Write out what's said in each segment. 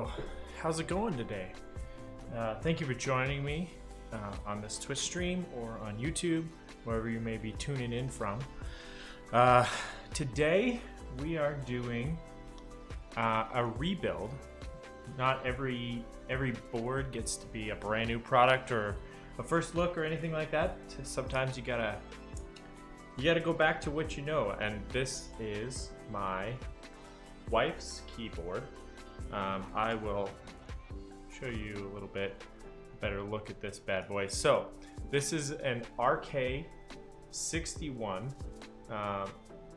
So, how's it going today? Thank you for joining me on this Twitch stream or on YouTube, wherever you may be tuning in from. Today, we are doing a rebuild. Not every board gets to be a brand new product or a first look or anything like that. Sometimes you gotta go back to what you know, and this is my wife's keyboard. I will show you a little bit better look at this bad boy. So this is an RK61.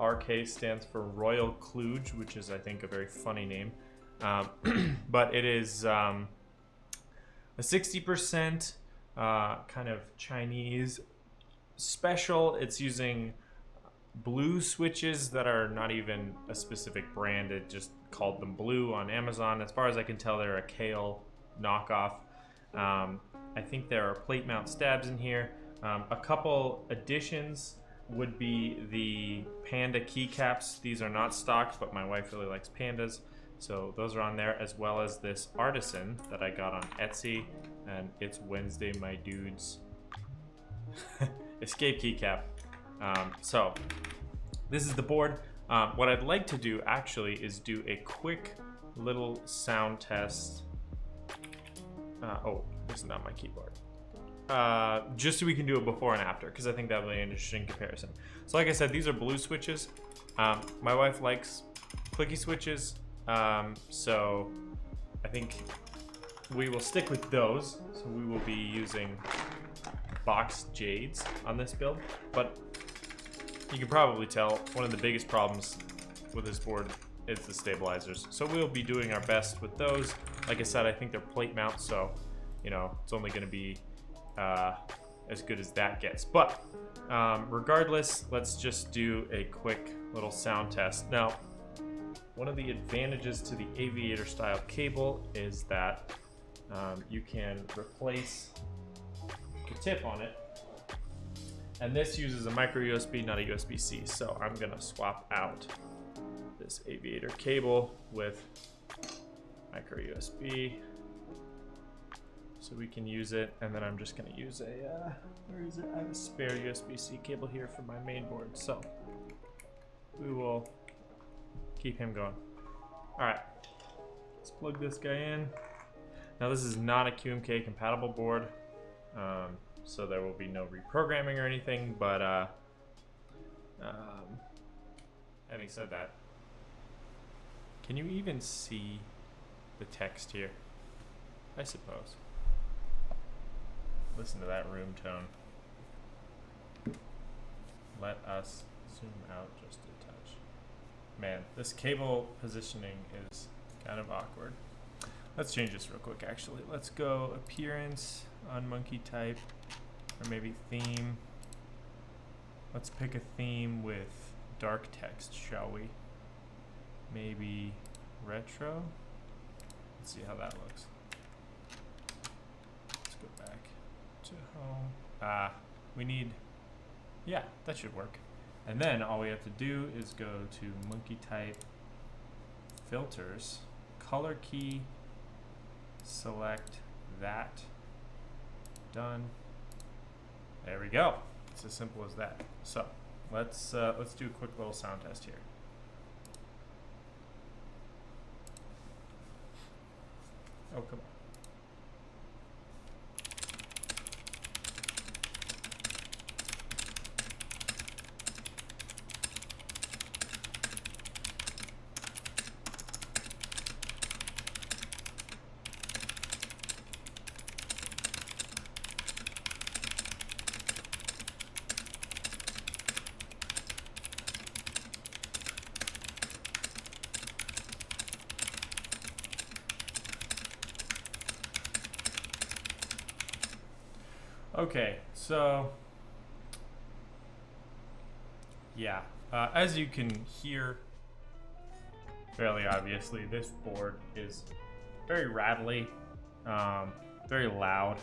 RK stands for Royal Kluge, which is, I think, a very funny name. But it is a 60% kind of Chinese special. It's using blue switches that are not even a specific brand. It just called them blue on Amazon. As far as I can tell, they're a Kale knockoff. I think there are plate mount stabs in here. A couple additions would be the Panda keycaps. These are not stocked, but my wife really likes pandas, so those are on there, as well as this Artisan that I got on Etsy, and it's Wednesday my dude's escape keycap. So this is the board. What I'd like to do actually is do a quick little sound test. Oh, this is not my keyboard. Just so we can do it before and after, because I think that would be an interesting comparison. So like I said, these are blue switches. My wife likes clicky switches, so I think we will stick with those. So we will be using box jades on this build, but you can probably tell one of the biggest problems with this board is the stabilizers. So we'll be doing our best with those. Like I said, I think they're plate mounts, so you know it's only going to be as good as that gets. But regardless, let's just do a quick little sound test. Now, one of the advantages to the aviator style cable is that you can replace the tip on it. And this uses a micro USB, not a USB-C. So I'm gonna swap out this aviator cable with micro USB so we can use it. And then I'm just gonna use a, where is it? I have a spare USB-C cable here for my main board. So we will keep him going. All right, let's plug this guy in. Now this is not a QMK compatible board. So there will be no reprogramming or anything, but having said that, can you even see the text here? I suppose. Listen to that room tone. Let us zoom out just a touch. Man, this cable positioning is kind of awkward. Let's change this real quick, actually. Let's go appearance on monkey type, or maybe theme. Let's pick a theme with dark text, shall we? Maybe retro. Let's see how that looks. Let's go back to home. We need, yeah, that should work. And then all we have to do is go to monkey type, filters, color key, select that, done. There we go. It's as simple as that. So let's do a quick little sound test here. Oh, come on. Okay, so yeah, as you can hear fairly obviously, this board is very rattly, very loud,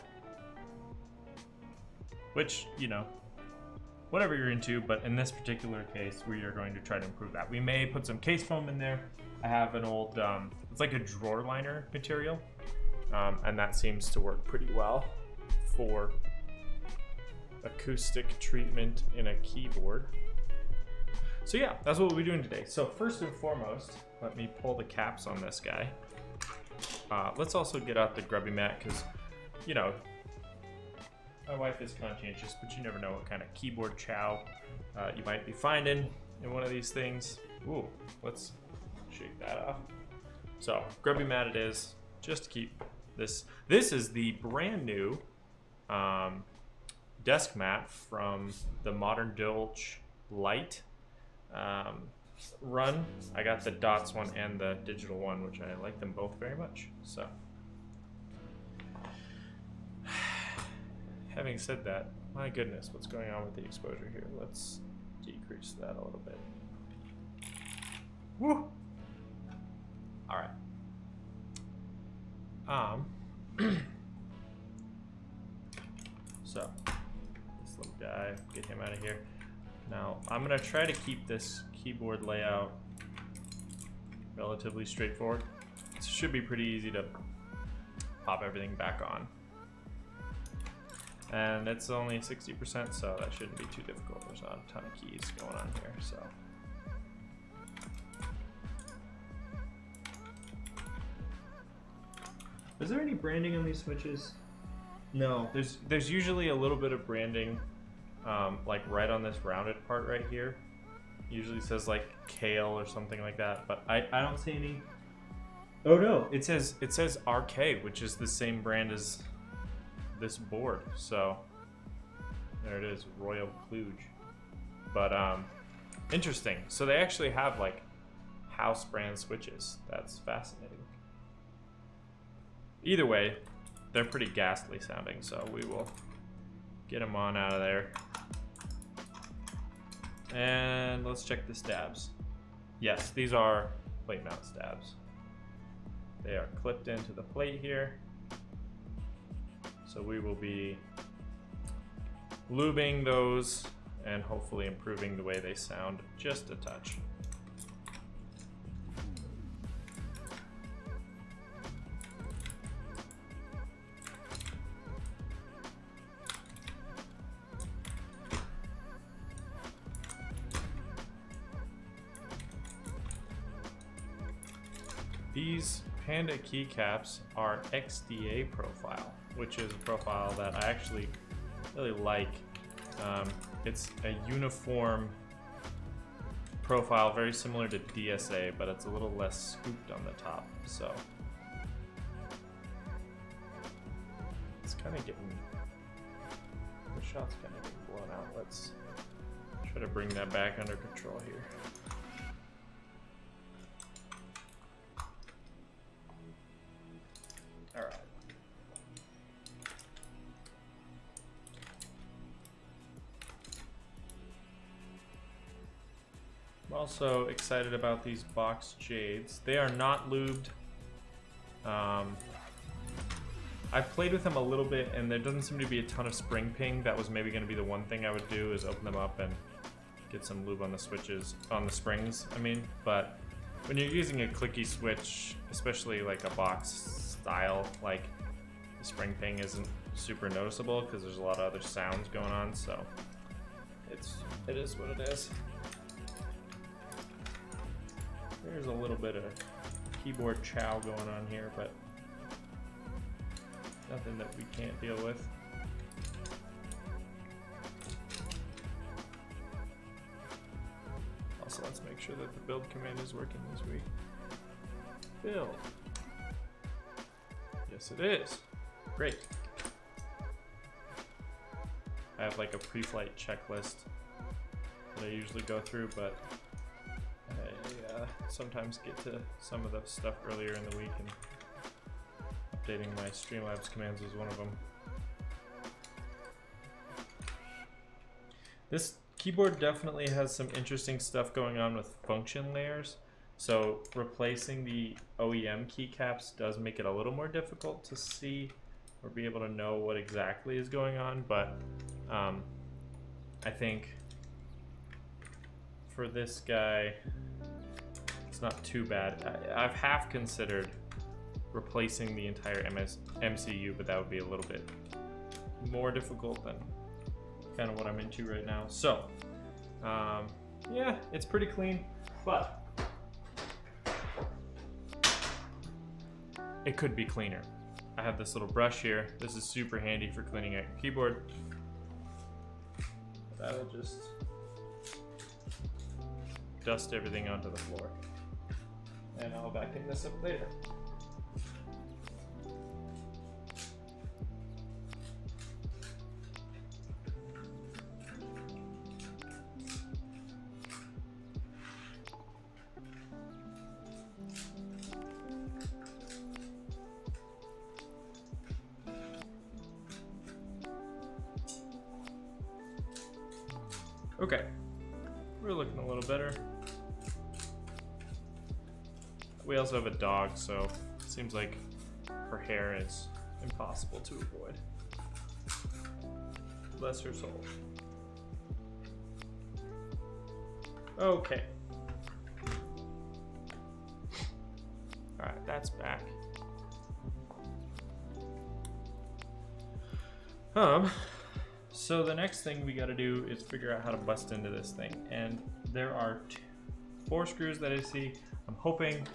which, you know, whatever you're into, but in this particular case, we are going to try to improve that. We may put some case foam in there. I have an old, it's like a drawer liner material, and that seems to work pretty well for acoustic treatment in a keyboard. So yeah, that's what we'll be doing today. So first and foremost, let me pull the caps on this guy. Let's also get out the grubby mat because, you know, my wife is conscientious, but you never know what kind of keyboard chow you might be finding in one of these things. Ooh, let's shake that off. So grubby mat it is, just to keep this. This is the brand new desk mat from the Modern Dolch Lite run. I got the dots one and the digital one, which I like them both very much. So having said that, my goodness, what's going on with the exposure here? Let's decrease that a little bit. Woo! All right. So this little guy, get him out of here. Now I'm gonna try to keep this keyboard layout relatively straightforward. It should be pretty easy to pop everything back on. And it's only 60%, so that shouldn't be too difficult. There's not a ton of keys going on here, so. Is there any branding on these switches? No. There's usually a little bit of branding, like right on this rounded part right here. Usually says like Kale or something like that, but I don't see any. Oh no, it says RK, which is the same brand as this board. So there it is, Royal Kluge. But interesting. So they actually have like house brand switches. That's fascinating. Either way, they're pretty ghastly sounding, so we will get them on out of there. And let's check the stabs. Yes, these are plate mount stabs. They are clipped into the plate here. So we will be lubing those and hopefully improving the way they sound just a touch. These Panda keycaps are XDA profile, which is a profile that I actually really like. It's a uniform profile, very similar to DSA, but it's a little less scooped on the top. So it's kind of getting, the shot's kind of getting blown out. Let's try to bring that back under control here. I'm also excited about these box jades. They are not lubed. I've played with them a little bit and there doesn't seem to be a ton of spring ping. That was maybe going to be the one thing I would do, is open them up and get some lube on the switches, on the springs, I mean. But when you're using a clicky switch, especially like a box style, like the spring ping isn't super noticeable because there's a lot of other sounds going on, so it is what it is. There's a little bit of keyboard chow going on here, but nothing that we can't deal with. Also, let's make sure that the build command is working this week. Build. Yes, it is. Great. I have like a pre-flight checklist that I usually go through, but I sometimes get to some of the stuff earlier in the week, and updating my Streamlabs commands was one of them. This keyboard definitely has some interesting stuff going on with function layers. So replacing the OEM keycaps does make it a little more difficult to see or be able to know what exactly is going on, but I think for this guy, it's not too bad. I've half considered replacing the entire MCU, but that would be a little bit more difficult than kind of what I'm into right now. So, yeah, it's pretty clean, but it could be cleaner. I have this little brush here. This is super handy for cleaning out your keyboard. That'll just dust everything onto the floor. And I'll vacuum this up later. Okay, we're looking a little better. We also have a dog, so it seems like her hair is impossible to avoid. Bless her soul. Okay. Alright, that's back. So the next thing we gotta do is figure out how to bust into this thing. And there are 4 screws that I see. I'm hoping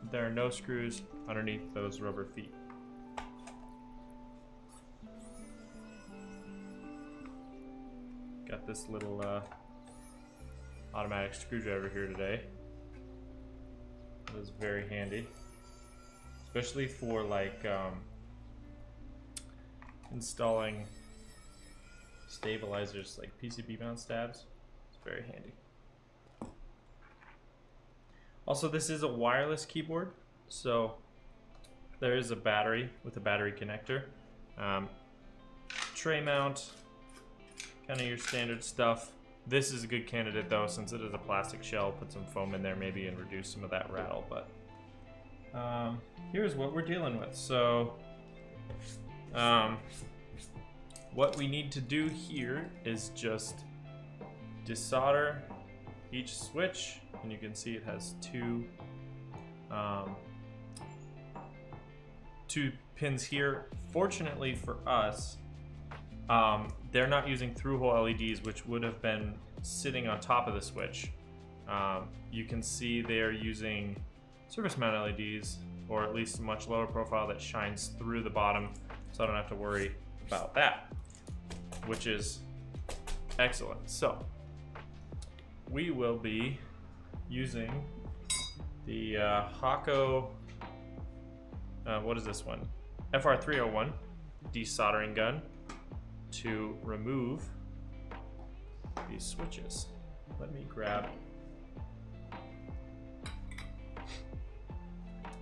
there are no screws underneath those rubber feet. Got this little automatic screwdriver here today. It was very handy, especially for like installing stabilizers like PCB mount stabs. It's very handy. Also, this is a wireless keyboard, so there is a battery with a battery connector. Tray mount, kind of your standard stuff. This is a good candidate though, since it is a plastic shell. Put some foam in there maybe and reduce some of that rattle, but here's what we're dealing with. So what we need to do here is just desolder each switch, and you can see it has two pins here. Fortunately for us, they're not using through-hole LEDs, which would have been sitting on top of the switch. You can see they're using surface mount LEDs, or at least a much lower profile that shines through the bottom, so I don't have to worry about that, which is excellent. So we will be using the Hako, what is this one? FR301 desoldering gun to remove these switches. Let me grab.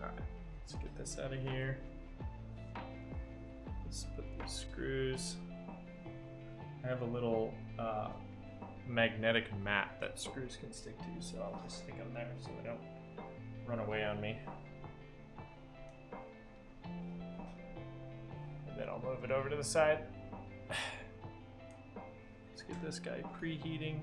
Alright, let's get this out of here. Let's put these screws. I have a little magnetic mat that screws can stick to, so I'll just stick them there so they don't run away on me. And then I'll move it over to the side. Let's get this guy preheating.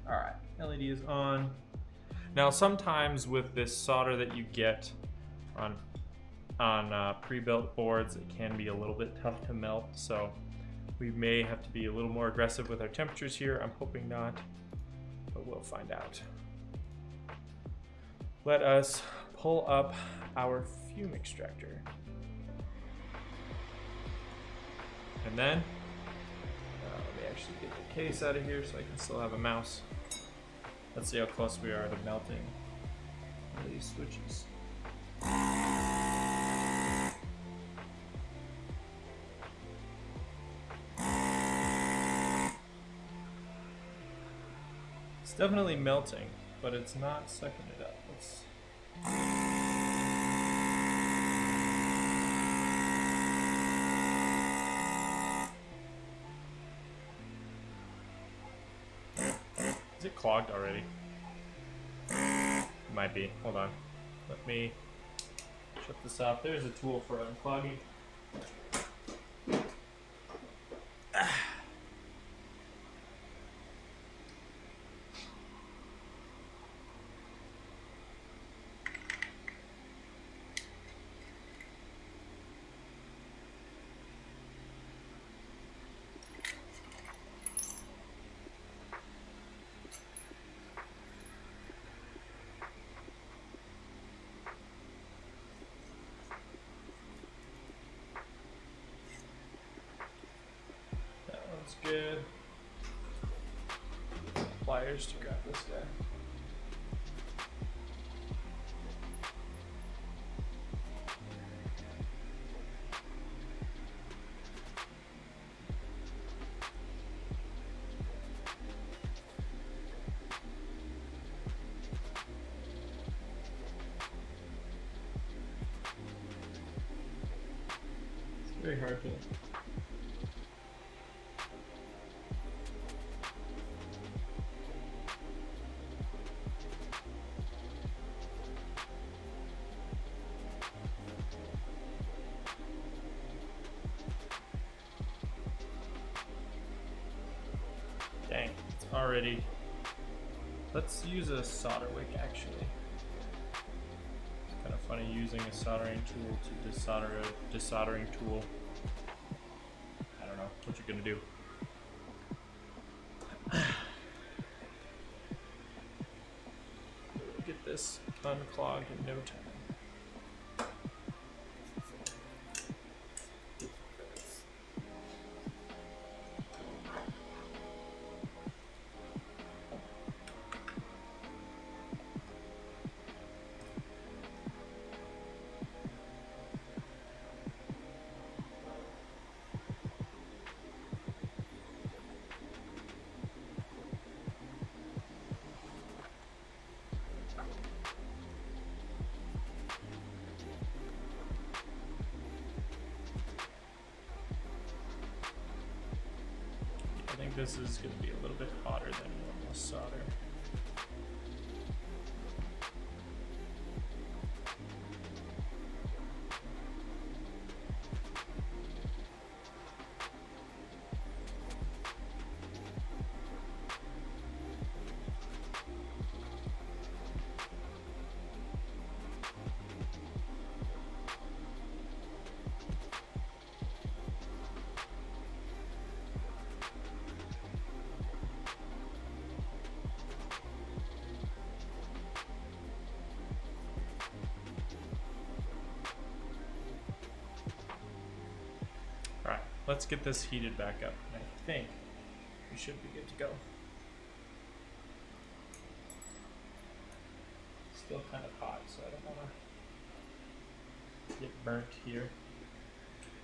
Alright, LED is on. Now sometimes with this solder that you get on pre-built boards, it can be a little bit tough to melt, so we may have to be a little more aggressive with our temperatures here. I'm hoping not, but we'll find out. Let us pull up our fume extractor. And then, let me actually get the case out of here so I can still have a mouse. Let's see how close we are to melting these switches. It's definitely melting, but it's not sucking it up. Let's... Is it clogged already? It might be. Hold on. Let me shut this off. There's a tool for unclogging. That's good. Pliers to grab this guy. It's very hard to. Dang, it's already. Let's use a solder wick actually. It's kind of funny using a soldering tool to desolder a desoldering tool. I don't know what you're gonna do. Get this unclogged in no time. I think this is going to be a little bit hotter than normal solder. Alright, let's get this heated back up. I think we should be good to go. Still kind of hot, so I don't want to get burnt here.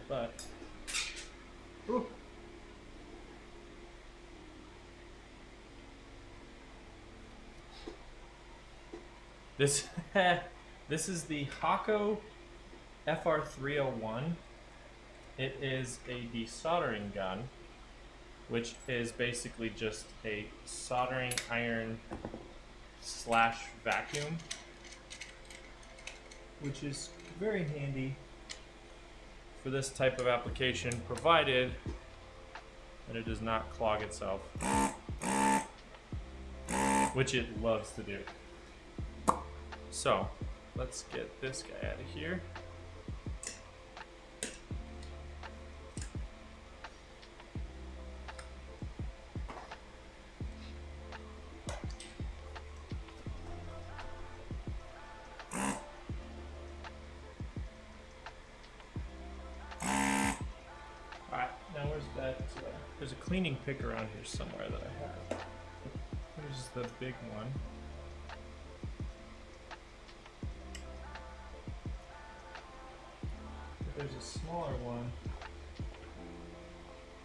But, ooh. This is the Hako FR301. It is a desoldering gun, which is basically just a soldering iron slash vacuum, which is very handy for this type of application, provided that it does not clog itself, which it loves to do. So let's get this guy out of here. There's a cleaning pick around here somewhere that I have. Here's the big one. There's a smaller one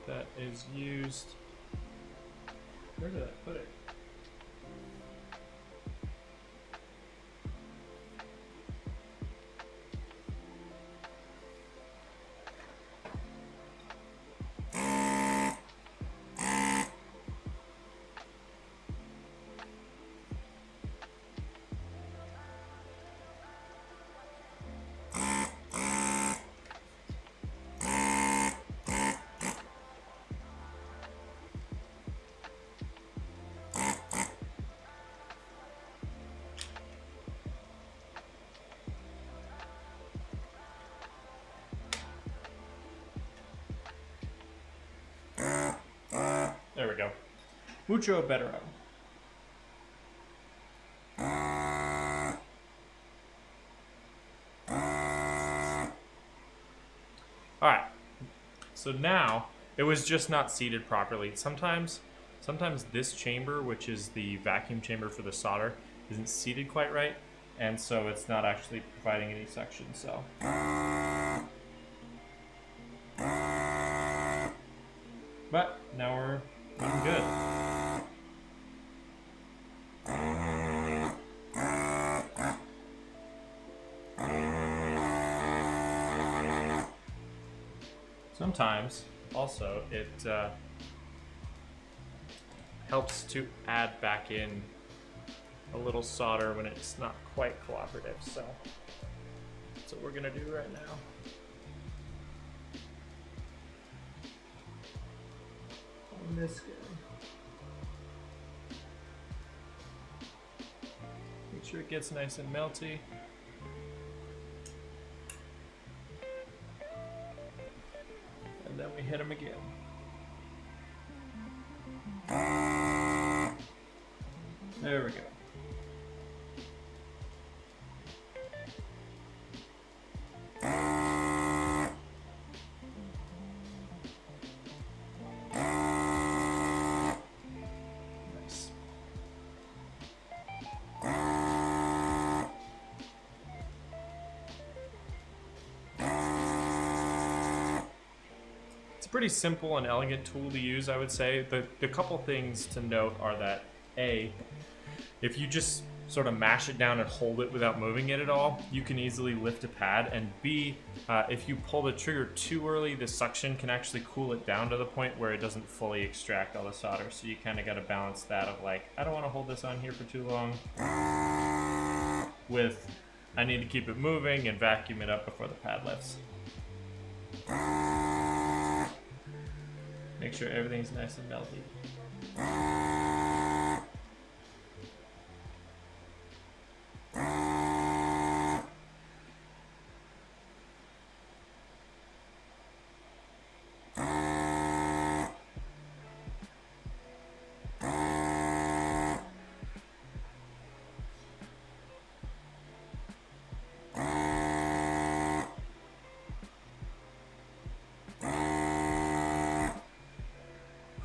that is used. Where did I put it? go. Mucho better. Alright, so now it was just not seated properly. Sometimes this chamber, which is the vacuum chamber for the solder, isn't seated quite right, and so it's not actually providing any suction, so. But now we're looking good. Sometimes, also, it helps to add back in a little solder when it's not quite cooperative, so that's what we're gonna do right now. On this guy. Make sure it gets nice and melty. And then we hit him again. There we go. Nice. It's a pretty simple and elegant tool to use, I would say. The couple things to note are that A, if you just sort of mash it down and hold it without moving it at all, you can easily lift a pad. And B, if you pull the trigger too early, the suction can actually cool it down to the point where it doesn't fully extract all the solder. So you kind of got to balance that of like, I don't want to hold this on here for too long, with I need to keep it moving and vacuum it up before the pad lifts. Make sure everything's nice and melty.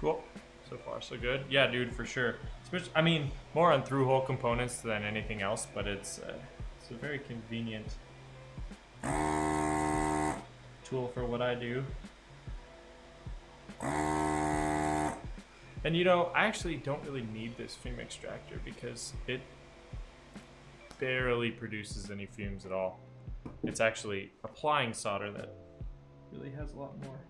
Cool. So far, so good. Yeah, dude, for sure. Especially, I mean, more on through-hole components than anything else, but it's a very convenient tool for what I do. And you know, I actually don't really need this fume extractor because it barely produces any fumes at all. It's actually applying solder that really has a lot more.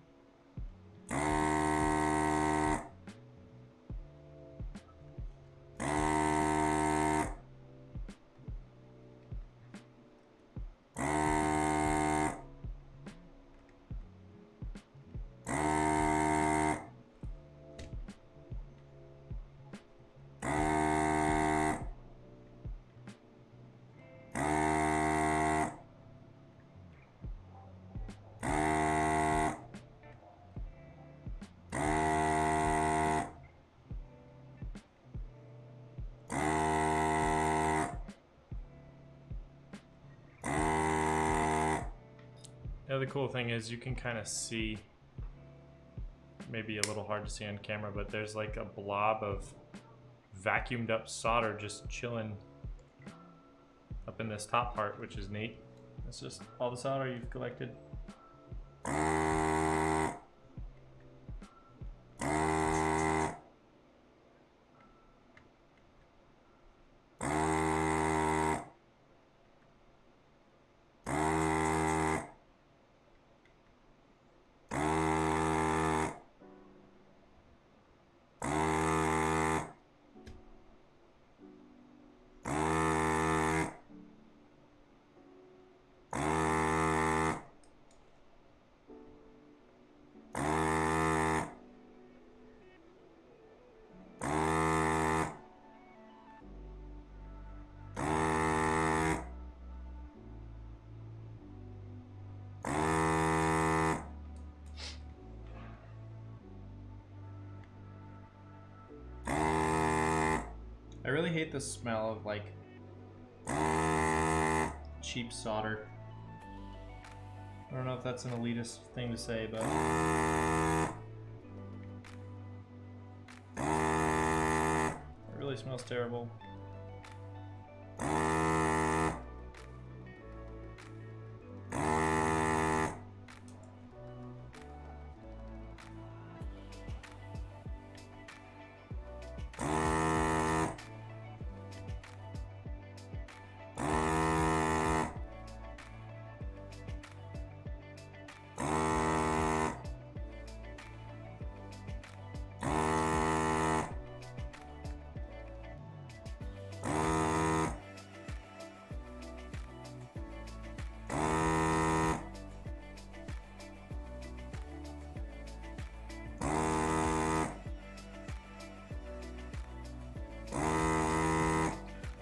The other cool thing is you can kind of see, maybe a little hard to see on camera, but there's like a blob of vacuumed up solder just chilling up in this top part, which is neat. It's just all the solder you've collected. really hate the smell of like cheap solder. I don't know if that's an elitist thing to say, but it really smells terrible.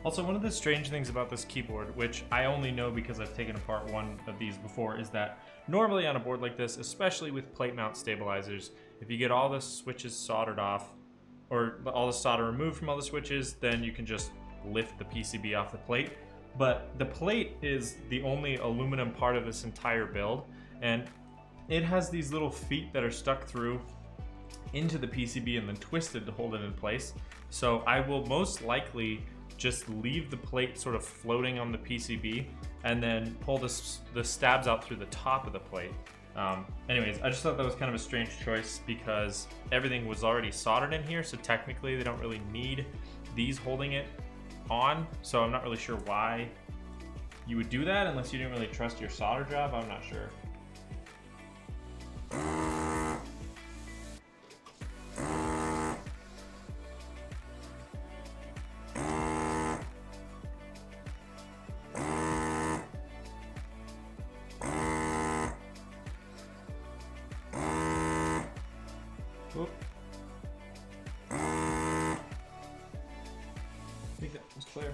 Also, one of the strange things about this keyboard, which I only know because I've taken apart one of these before, is that normally on a board like this, especially with plate mount stabilizers, if you get all the switches soldered off, or all the solder removed from all the switches, then you can just lift the PCB off the plate. But the plate is the only aluminum part of this entire build, and it has these little feet that are stuck through into the PCB and then twisted to hold it in place. So I will most likely just leave the plate sort of floating on the PCB and then pull the stabs out through the top of the plate. Anyways, I just thought that was kind of a strange choice because everything was already soldered in here, so technically they don't really need these holding it on. So I'm not really sure why you would do that unless you didn't really trust your solder job. I'm not sure. Oop. I think that was clear.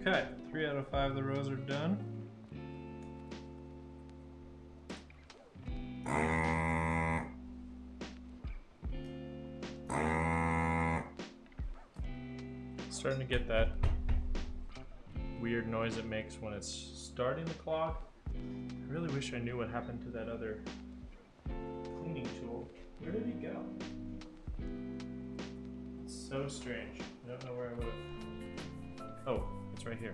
Okay, 3 out of 5 of the rows are done. Starting to get that weird noise it makes when it's starting the clock. I really wish I knew what happened to that other cleaning tool. Where did he go? It's so strange. I don't know where I would have. Oh, it's right here.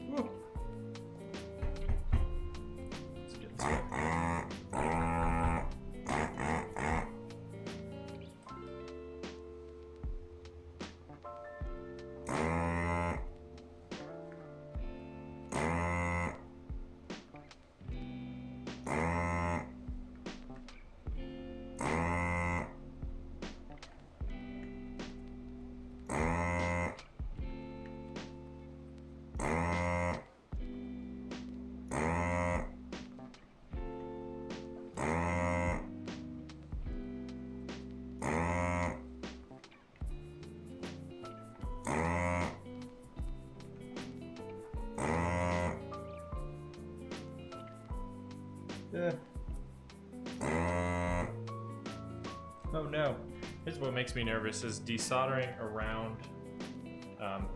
Woo. Let's get inside. Oh no. Here's what makes me nervous is desoldering around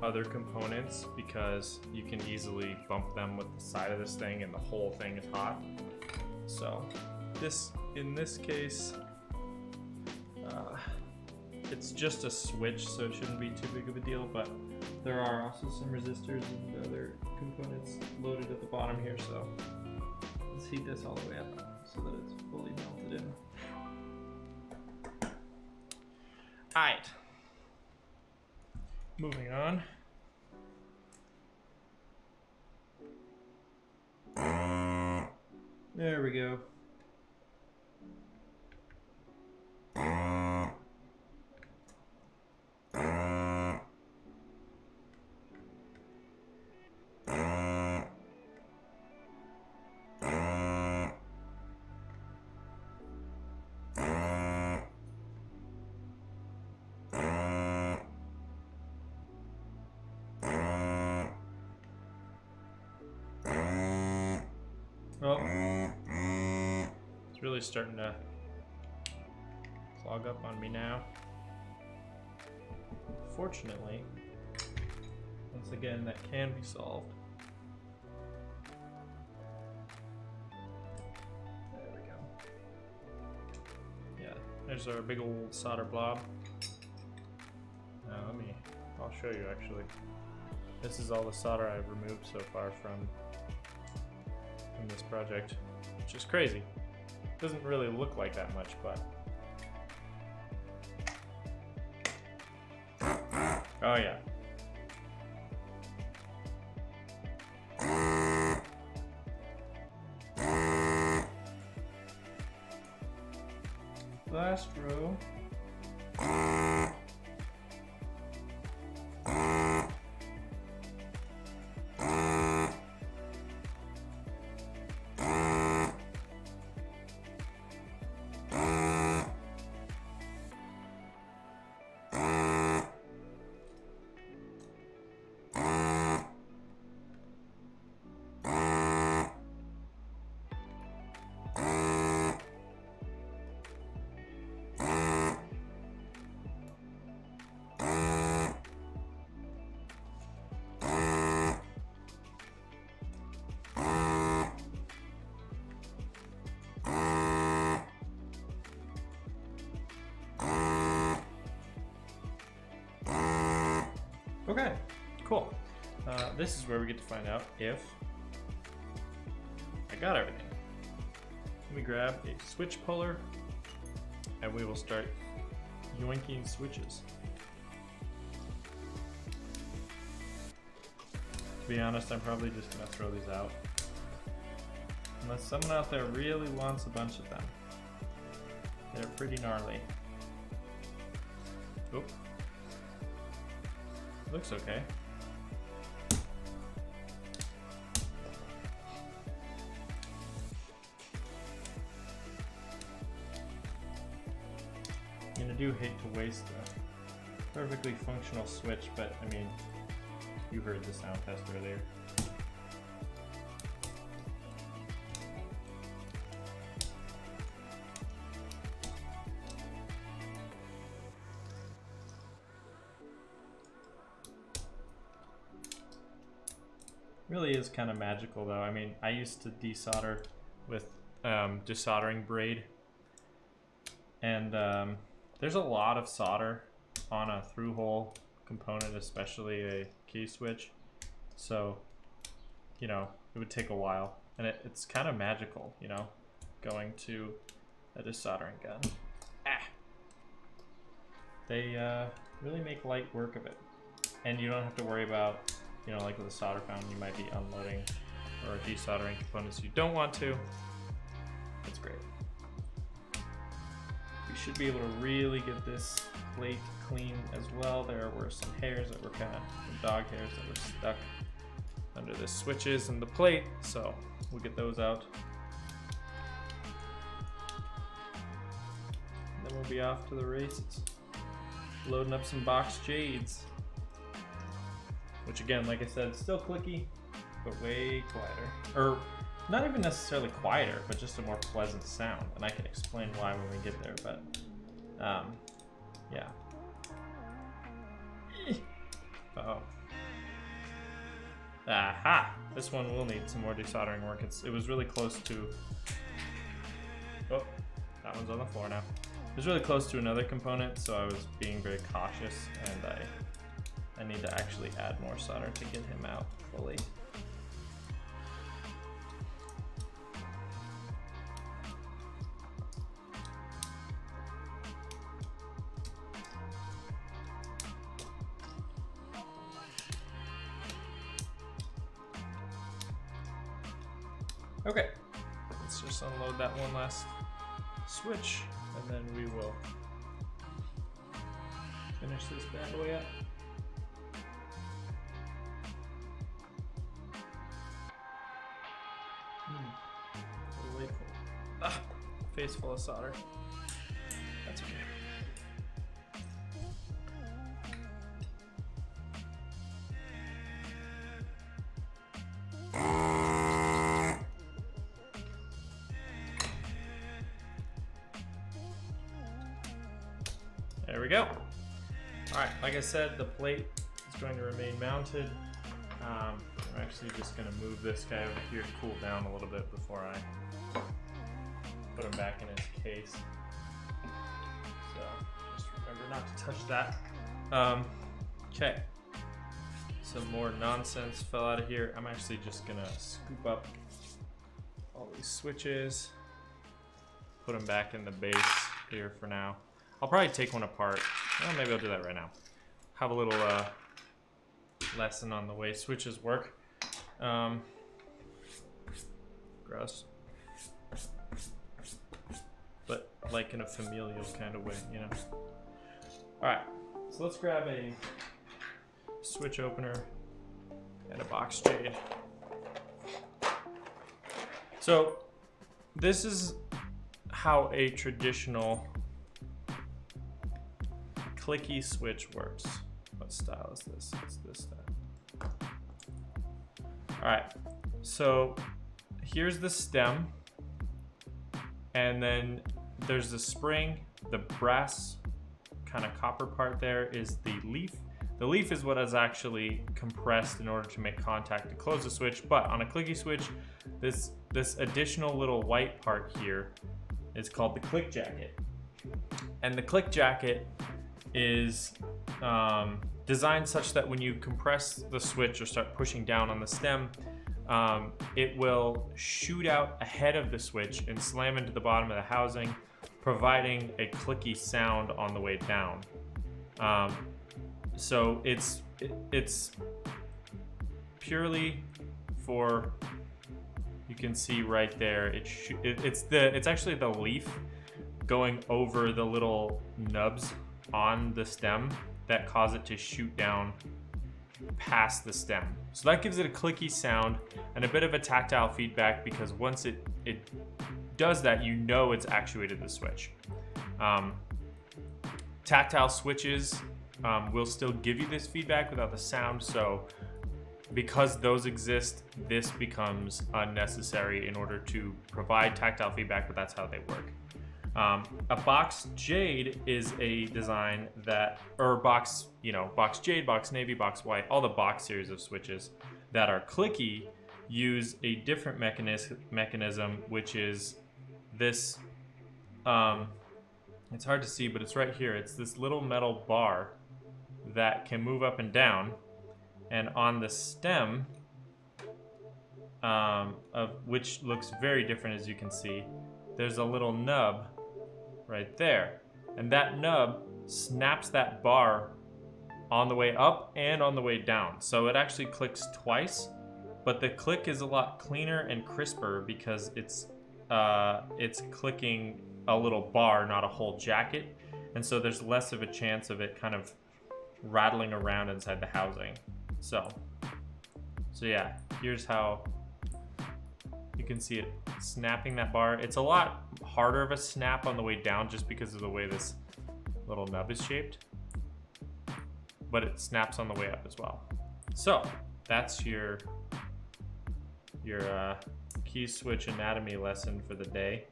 other components, because you can easily bump them with the side of this thing and the whole thing is hot. So in this case, it's just a switch, so it shouldn't be too big of a deal, but there are also some resistors and other components loaded at the bottom here, so let's heat this all the way up so that it's fully melted in. Alright. Moving on. There we go. Oh, it's really starting to clog up on me now. Fortunately, once again, that can be solved. There we go. Yeah, there's our big old solder blob. Now I'll show you actually. This is all the solder I've removed so far from this project, which is crazy. Doesn't really look like that much, but oh yeah. Last row. Okay, cool. This is where we get to find out if I got everything. Let me grab a switch puller and we will start yoinking switches. To be honest, I'm probably just gonna throw these out. Unless someone out there really wants a bunch of them. They're pretty gnarly. Oop. Looks okay. And I do hate to waste a perfectly functional switch, but I mean, you heard the sound test earlier. Really is kind of magical though. I mean, I used to desolder with desoldering braid, and there's a lot of solder on a through hole component, especially a key switch. So, you know, it would take a while, and it's kind of magical, you know, going to a desoldering gun. Ah! They really make light work of it, and you don't have to worry about, you know, like with a solder fountain, you might be unloading or desoldering components you don't want to. That's great. We should be able to really get this plate clean as well. There were some hairs that were kind of dog hairs that were stuck under the switches and the plate, so we'll get those out. And then we'll be off to the races. Loading up some box jades. Which again, like I said, still clicky, but way quieter. Or not even necessarily quieter, but just a more pleasant sound. And I can explain why when we get there, but yeah. Uh-oh. Aha! This one will need some more desoldering work. It was really close to... Oh, that one's on the floor now. It was really close to another component, so I was being very cautious, and I need to actually add more solder to get him out fully. Okay, let's just unload that one last switch, and then we will finish this bad boy up. Face full of solder. That's okay. There we go. All right, like I said, the plate is going to remain mounted. I'm actually just going to move this guy over here to cool down a little bit before I put him back in his case. So just remember not to touch that. Okay. Some more nonsense fell out of here. I'm actually just going to scoop up all these switches, put them back in the base here for now. I'll probably take one apart. Well, maybe I'll do that right now. Have a little lesson on the way switches work. Gross. But like in a familial kind of way, you know. All right, so let's grab a switch opener and a box jade. So this is how a traditional clicky switch works. What style is this? It's this style. All right, so here's the stem, and then there's the spring. The brass kind of copper part there is the leaf. The leaf is what is actually compressed in order to make contact to close the switch, but on a clicky switch, this additional little white part here is called the click jacket. And the click jacket is designed such that when you compress the switch or start pushing down on the stem, it will shoot out ahead of the switch and slam into the bottom of the housing, providing a clicky sound on the way down. So it's purely for, you can see right there, it's actually the leaf going over the little nubs on the stem that cause it to shoot down past the stem. So that gives it a clicky sound and a bit of a tactile feedback, because once it does that, you know it's actuated the switch. Tactile switches will still give you this feedback without the sound, so because those exist, this becomes unnecessary in order to provide tactile feedback, but that's how they work. A box jade is a design that, or box jade, box navy, box white, all the box series of switches that are clicky use a different mechanism, which is this, it's hard to see, but it's right here. It's this little metal bar that can move up and down, and on the stem, of which looks very different, as you can see, there's a little nub right there, and that nub snaps that bar on the way up and on the way down, so it actually clicks twice, but the click is a lot cleaner and crisper because it's clicking a little bar, not a whole jacket, and so there's less of a chance of it kind of rattling around inside the housing. So yeah, here's how you can see it snapping that bar. It's a lot harder of a snap on the way down just because of the way this little nub is shaped, but it snaps on the way up as well. So that's your key switch anatomy lesson for the day.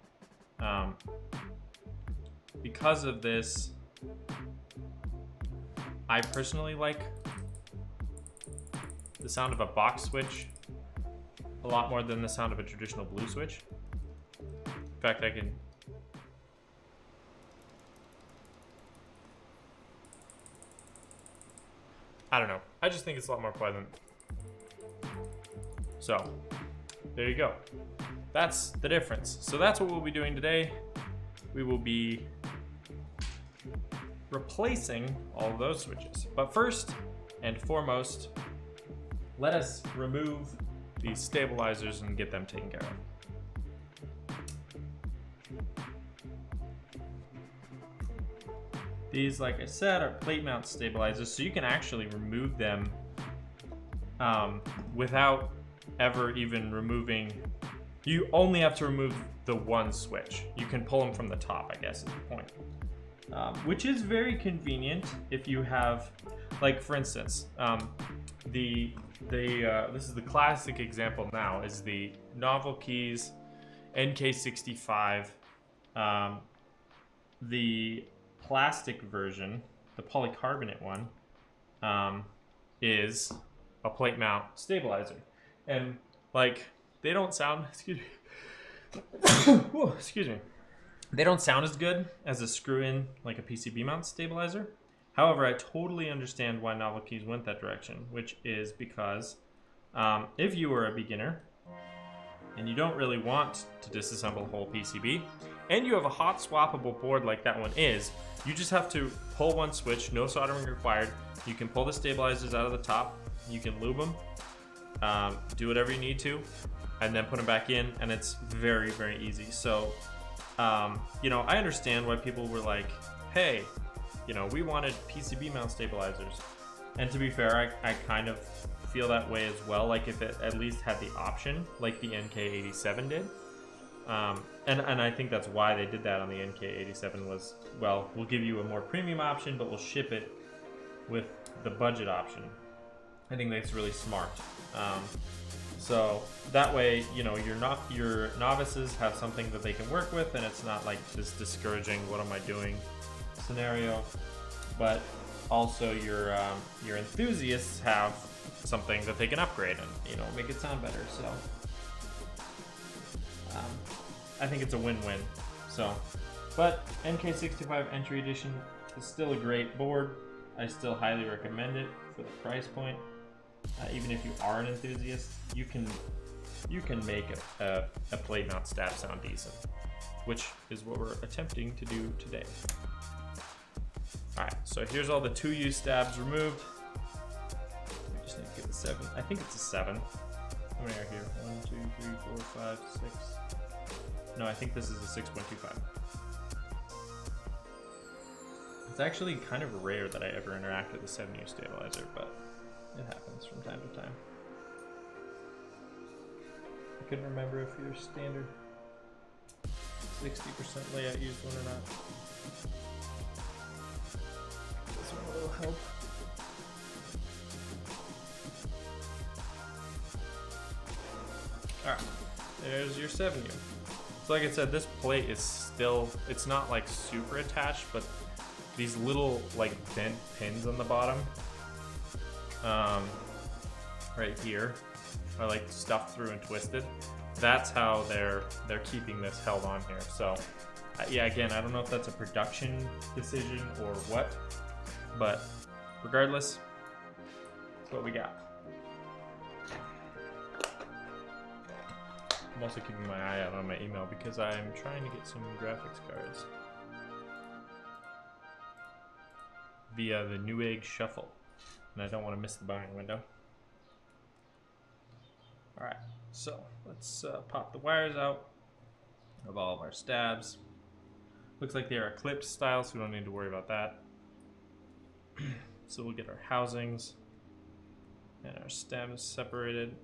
Because of this, I personally like the sound of a box switch a lot more than the sound of a traditional blue switch. In fact, I don't know. I just think it's a lot more pleasant. So, there you go. That's the difference. So that's what we'll be doing today. We will be replacing all of those switches. But first and foremost, let us remove these stabilizers and get them taken care of. These, like I said, are plate mount stabilizers, so you can actually remove them without ever even removing. You only have to remove the one switch. You can pull them from the top, I guess is the point. Which is very convenient if you have, like for instance, this is the classic example now, is the Novel Keys RK61. The plastic version, the polycarbonate one, is a plate mount stabilizer. And like, they don't sound, excuse me, they don't sound as good as a screw-in, like a PCB mount stabilizer. However, I totally understand why Novel Keys went that direction, which is because if you are a beginner and you don't really want to disassemble a whole PCB, and you have a hot swappable board like that one is, you just have to pull one switch, no soldering required. You can pull the stabilizers out of the top, you can lube them, do whatever you need to, and then put them back in, and it's very, very easy. So, you know, I understand why people were like, hey, you know, we wanted PCB mount stabilizers. And to be fair, I kind of feel that way as well, like if it at least had the option, like the RK61 did. And I think that's why they did that on the RK61 was, well, we'll give you a more premium option, but we'll ship it with the budget option. I think that's really smart. So that way, you know, your novices have something that they can work with, and it's not like this discouraging, what am I doing scenario, but also your enthusiasts have something that they can upgrade and, you know, make it sound better. So I think it's a win-win. So, but RK61 Entry Edition is still a great board. I still highly recommend it for the price point. Even if you are an enthusiast, you can make a plate mount stab sound decent, which is what we're attempting to do today. All right, so here's all the 2U stabs removed. We just need to get the 7. I think it's a 7. How many are here? 1, 2, 3, 4, 5, 6. No, I think this is a 6.25. It's actually kind of rare that I ever interact with a 7U stabilizer, but it happens from time to time. I couldn't remember if your standard 60% layout used one or not. This one will help. Alright, there's your 7U. So like I said, this plate is still, it's not like super attached, but these little like bent pins on the bottom, right here, are like stuffed through and twisted. That's how they're keeping this held on here. So yeah, again, I don't know if that's a production decision or what, but regardless, that's what we got. I'm also keeping my eye out on my email because I'm trying to get some graphics cards via the Newegg Shuffle, and I don't want to miss the buying window. Alright, so let's pop the wires out of all of our stabs. Looks like they are clipped style, so we don't need to worry about that. So we'll get our housings and our stems separated.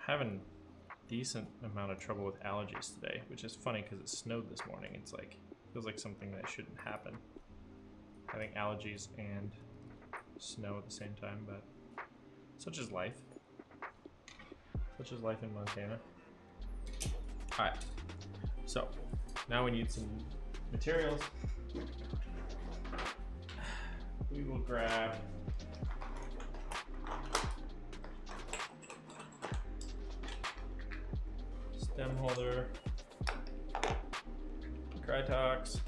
Having decent amount of trouble with allergies today, which is funny because it snowed this morning. It's like, feels like something that shouldn't happen, having allergies and snow at the same time, but Such is life. Such is life in Montana. Alright, so now we need some materials. We will grab stem holder, Krytox.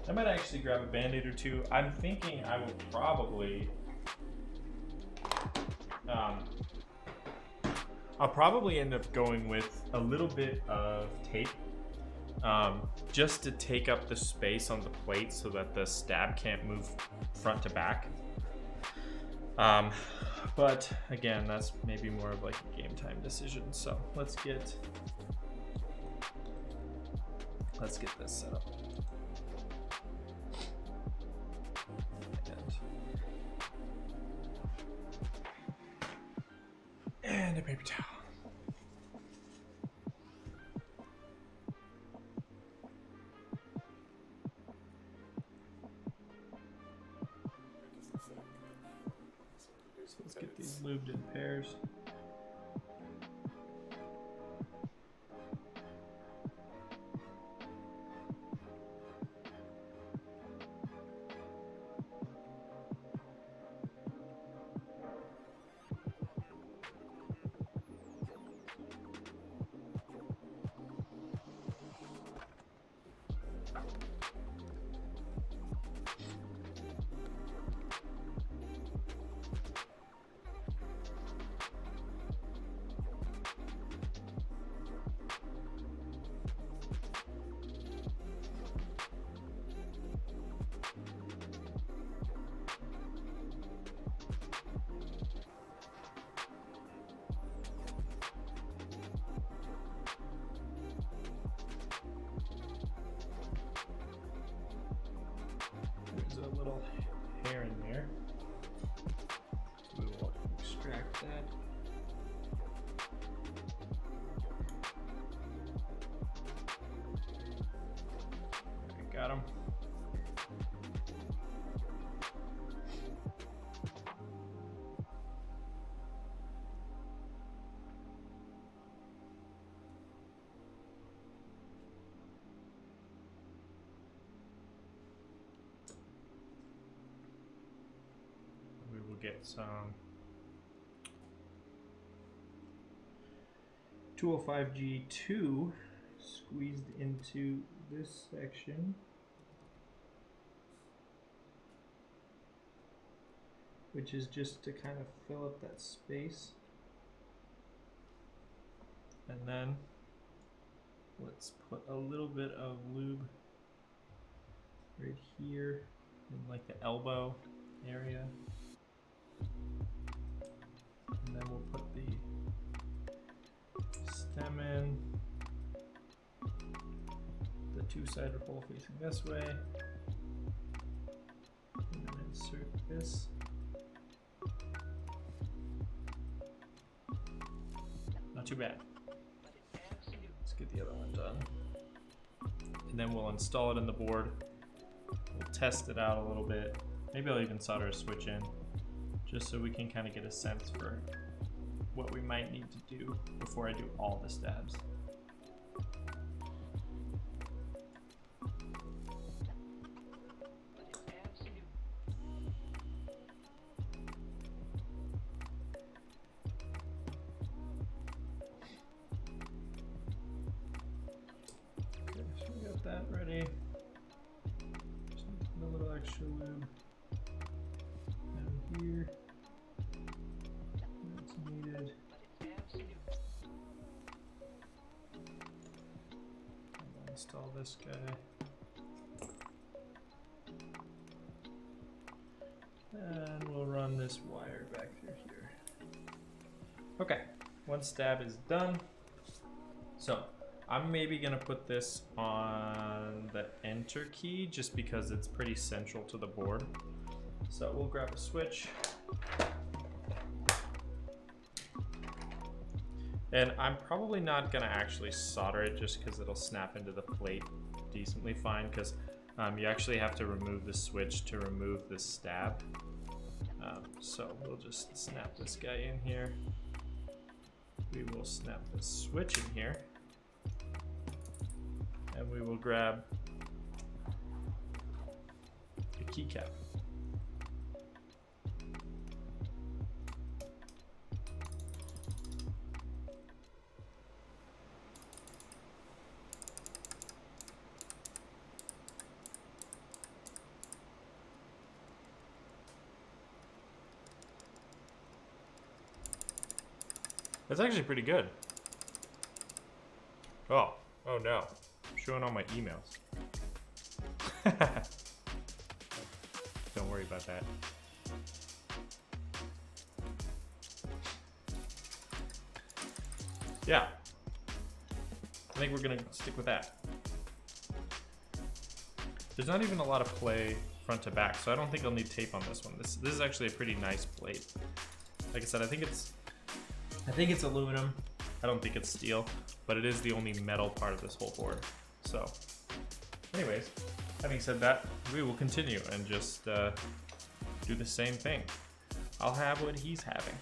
I might actually grab a Band-Aid or two. I'm thinking I will probably I'll probably end up going with a little bit of tape, just to take up the space on the plate so that the stab can't move front to back. But again, that's maybe more of like a game time decision. So let's get this set up. And a paper towel. So let's get these lubed in pairs. There's a little hair in there. So we will extract that. Alright, got him. Get some 205G2 squeezed into this section, which is just to kind of fill up that space. And then let's put a little bit of lube right here in like the elbow area. And then we'll put the stem in, the two-sided hole facing this way, and then insert this. Not too bad. Let's get the other one done. And then we'll install it in the board. We'll test it out a little bit. Maybe I'll even solder a switch in, just so we can kind of get a sense for what we might need to do before I do all the stabs. Okay, so we got that ready. Just need to put a little extra lube down here. Needed. I'll install this guy. And we'll run this wire back through here. Okay, one stab is done. So I'm maybe gonna put this on the enter key just because it's pretty central to the board. So we'll grab a switch. And I'm probably not gonna actually solder it just because it'll snap into the plate decently fine, because you actually have to remove the switch to remove the stab. So we'll just snap this guy in here. We will snap this switch in here. And we will grab the keycap. That's actually pretty good. Oh no. I'm showing all my emails. Don't worry about that. Yeah. I think we're gonna stick with that. There's not even a lot of play front to back, so I don't think I'll need tape on this one. This is actually a pretty nice plate. Like I said, I think it's aluminum. I don't think it's steel, but it is the only metal part of this whole board. So, anyways, having said that, we will continue and just do the same thing. I'll have what he's having.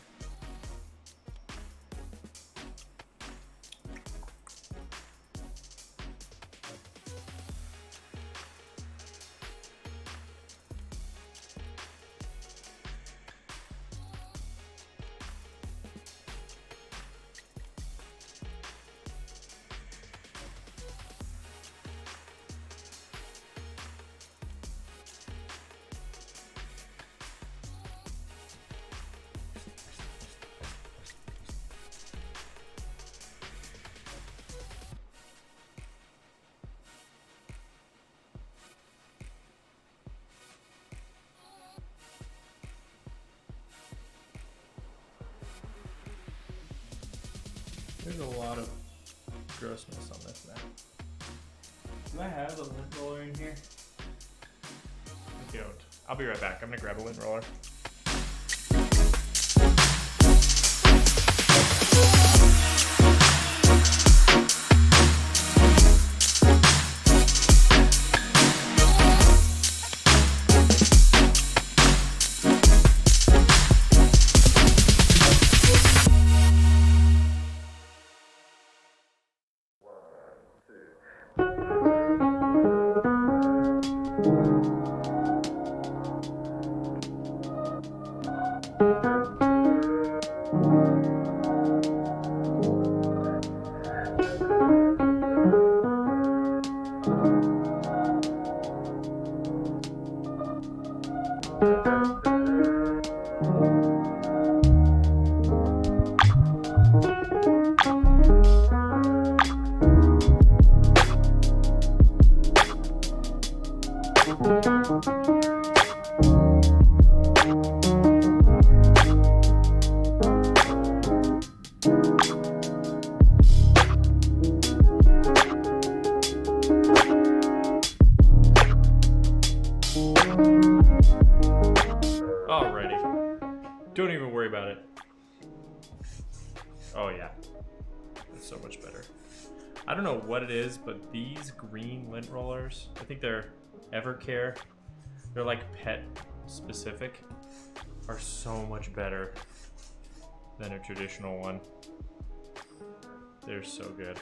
There's a lot of grossness on this now. Do I have a lint roller in here? I don't. I'll be right back. I'm gonna grab a lint roller. Don't even worry about it. Oh yeah, that's so much better. I don't know what it is, but these green lint rollers, I think they're Evercare, they're like pet specific, are so much better than a traditional one. They're so good.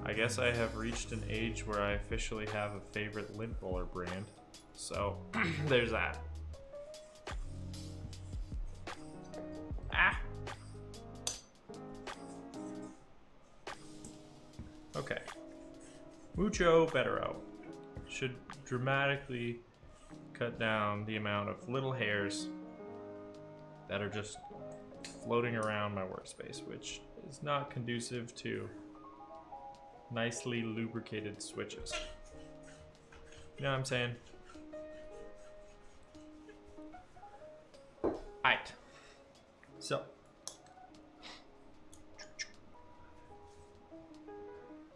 I guess I have reached an age where I officially have a favorite lint roller brand. So, there's that. Ah! Okay. Mucho bettero. Should dramatically cut down the amount of little hairs that are just floating around my workspace, which is not conducive to nicely lubricated switches. You know what I'm saying? Alright. So.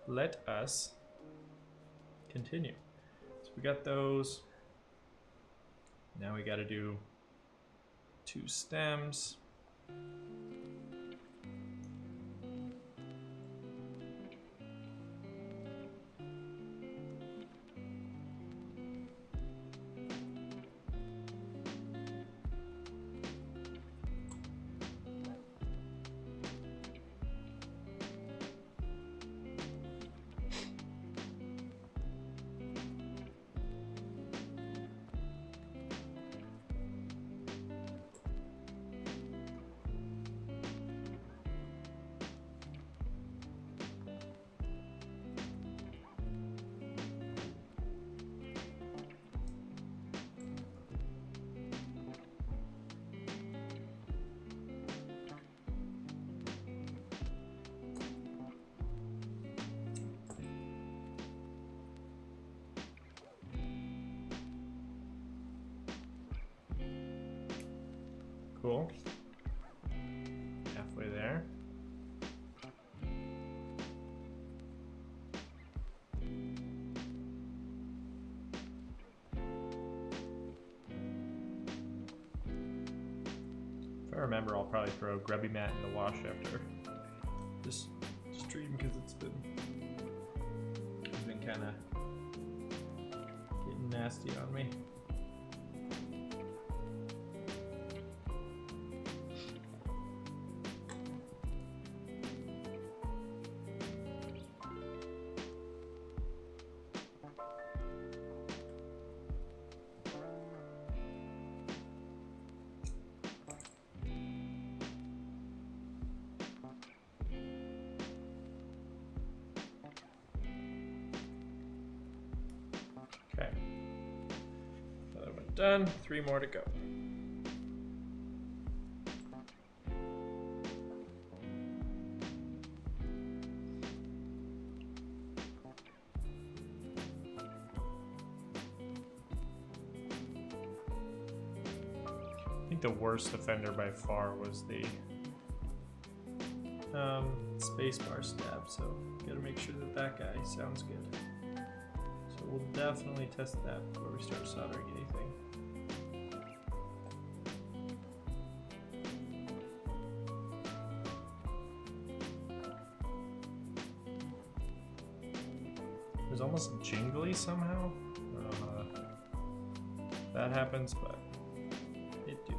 Let us continue. So we got those. Now we got to do 2 stems. Cool. Halfway there. If I remember, I'll probably throw a grubby mat in the wash after this stream because it's been kind of getting nasty on me. Okay, another one done, 3 more to go. I think the worst offender by far was the spacebar stab, so gotta make sure that that guy sounds good. So we'll definitely test that before we start soldering anything. It was almost jingly somehow. I don't know how that happens, but it do.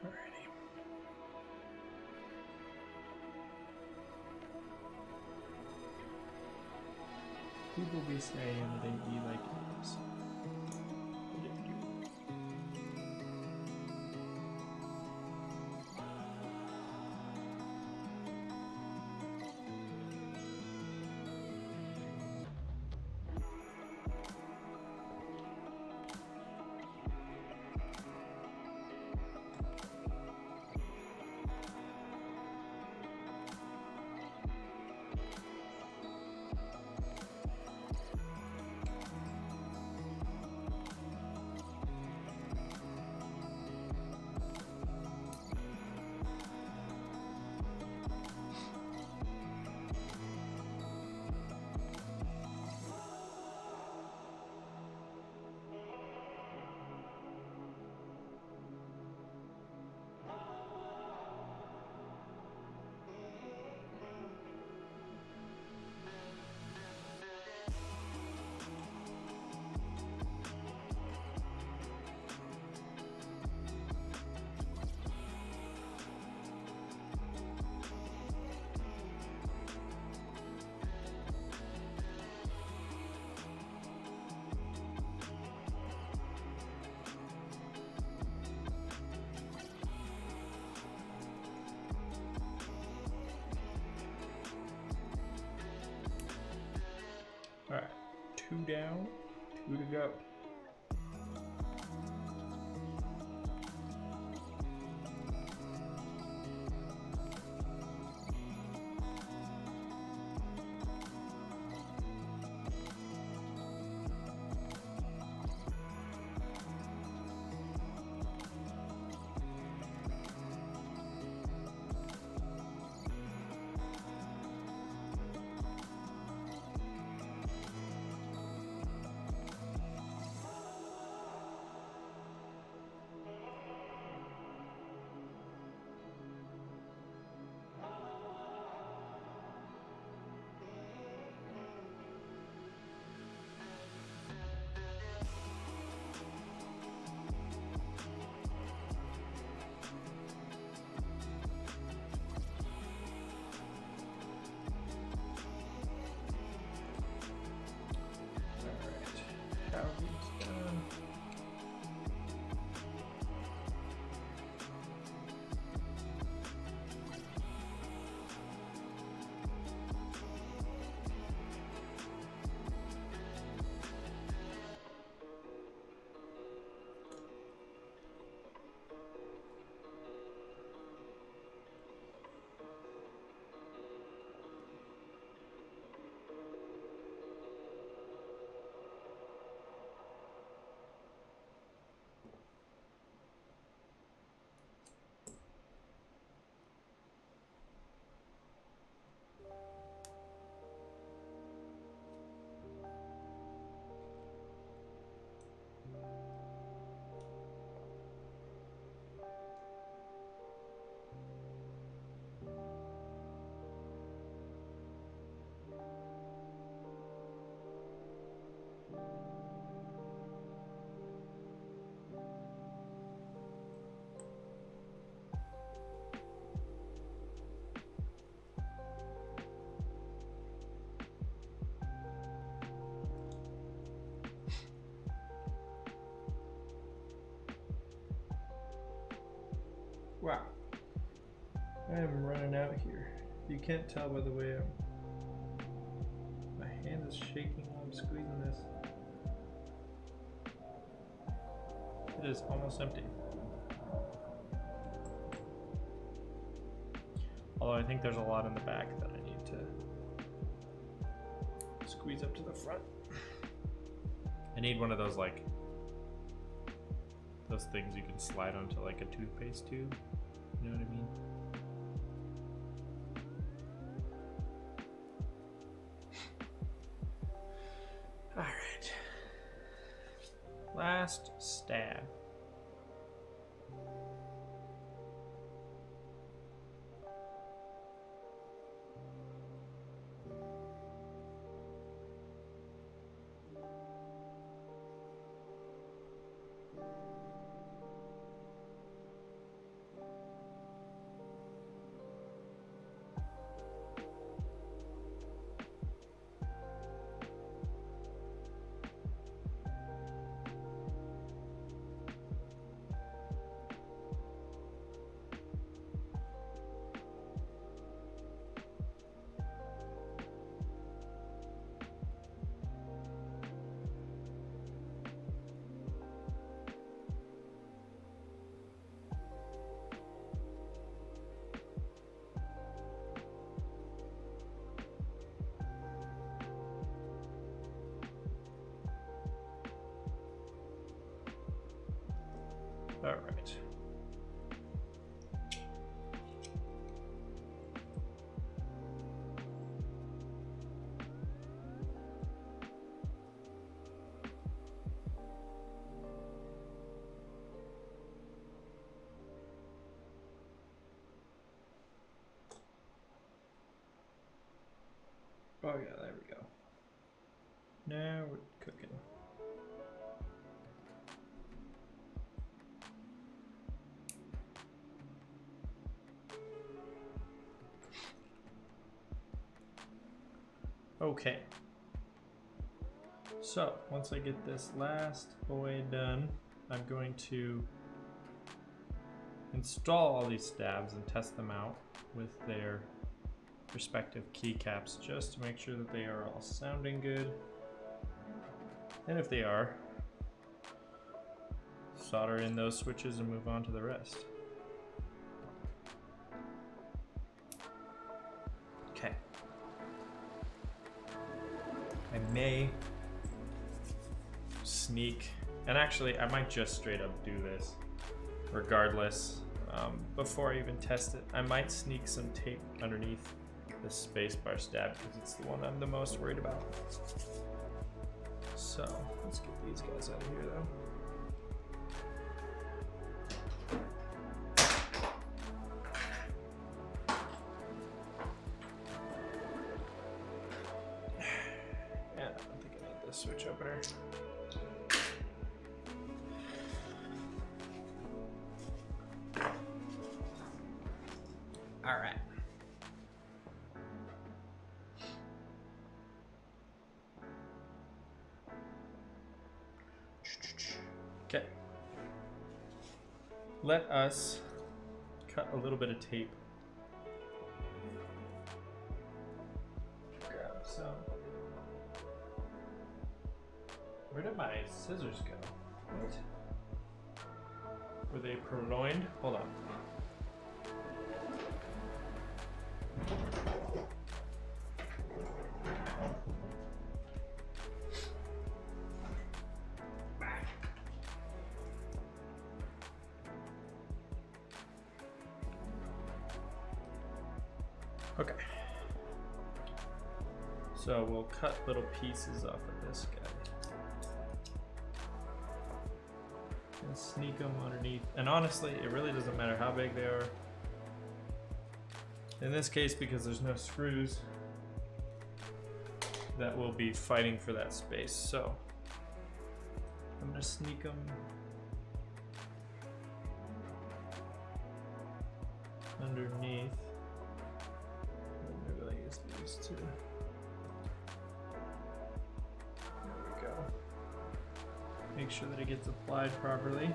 Alrighty. People be saying they be like this. But it do. Alright, 2 down, 2 to go. I'm running out here. You can't tell by the way my hand is shaking while I'm squeezing this. It is almost empty. Although I think there's a lot in the back that I need to squeeze up to the front. I need one of those, like, those things you can slide onto like a toothpaste tube. You know what I mean? All right. Last stab. All right. Oh yeah, there we go. Now we're cooking. Okay. So once I get this last boy done, I'm going to install all these stabs and test them out with their respective keycaps just to make sure that they are all sounding good. And if they are, solder in those switches and move on to the rest. Okay. I may sneak, and actually I might just straight up do this regardless. Before I even test it, I might sneak some tape underneath the spacebar stab because it's the one I'm the most worried about. So let's get these guys out of here though. Yeah, I don't think I need this switch opener. All right. Okay. Let us cut a little bit of tape. Grab some. Where did my scissors go? What? Were they purloined? Hold on. Okay. So we'll cut little pieces off of this guy. And sneak them underneath. And honestly, it really doesn't matter how big they are. In this case, because there's no screws, that will be fighting for that space. So I'm gonna sneak them underneath. Maybe I'll use these two. There we go. Make sure that it gets applied properly.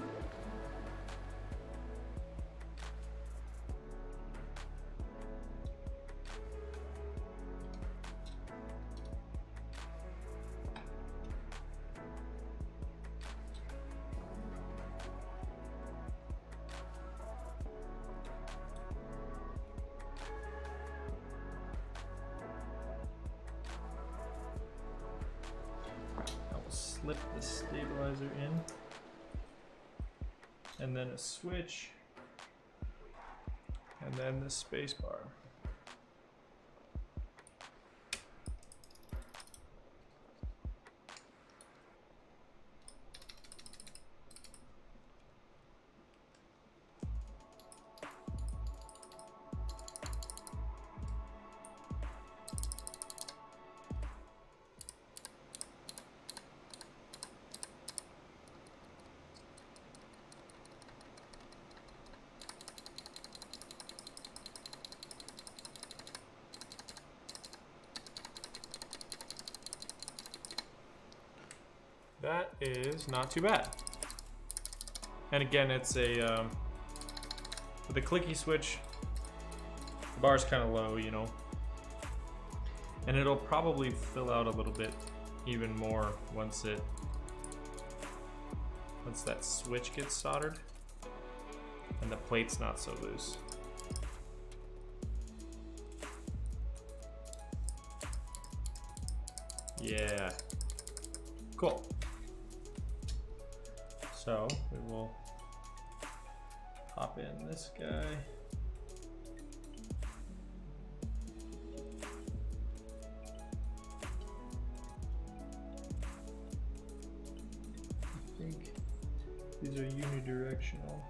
slip the stabilizer in. And then a switch. And then the space bar. That is not too bad. And again, it's a with a clicky switch. The bar's kind of low, you know, and it'll probably fill out a little bit even more once that switch gets soldered and the plate's not so loose. Yeah, cool. So we will pop in this guy. I think these are unidirectional.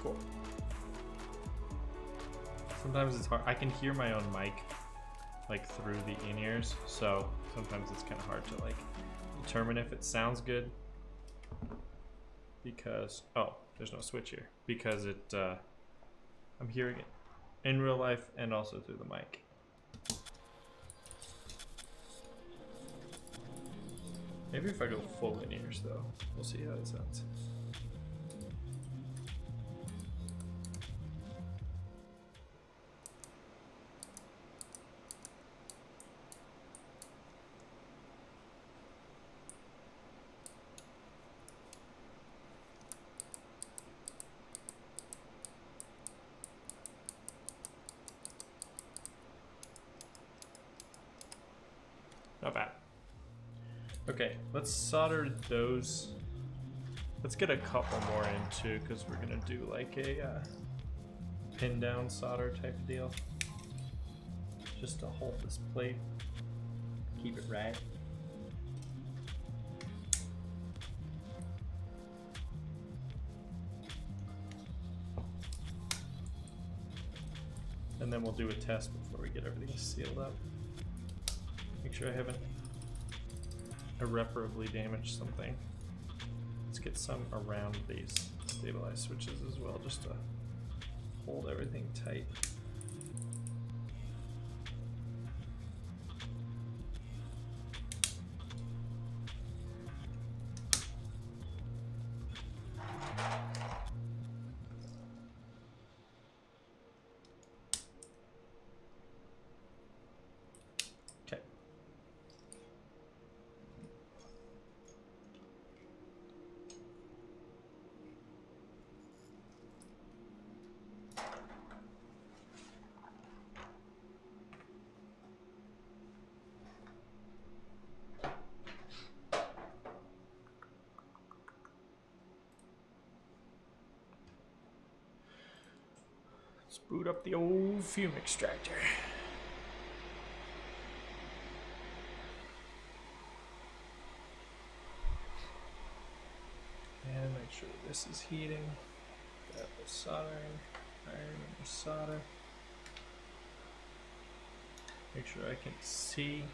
Cool. Sometimes it's hard. I can hear my own mic like through the in-ears, so sometimes it's kind of hard to like determine if it sounds good because there's no switch here because I'm hearing it in real life and also through the mic. Maybe if I go full in-ears though, we'll see how it sounds. Not bad. Okay, let's solder those. Let's get a couple more in too, because we're gonna do like a pin down solder type of deal. Just to hold this plate, keep it right. And then we'll do a test before we get everything sealed up. Make sure I haven't irreparably damaged something. Let's get some around these stabilized switches as well, just to hold everything tight. Let's boot up the old fume extractor. sure this is heating. Got the soldering iron and solder. Make sure I can see.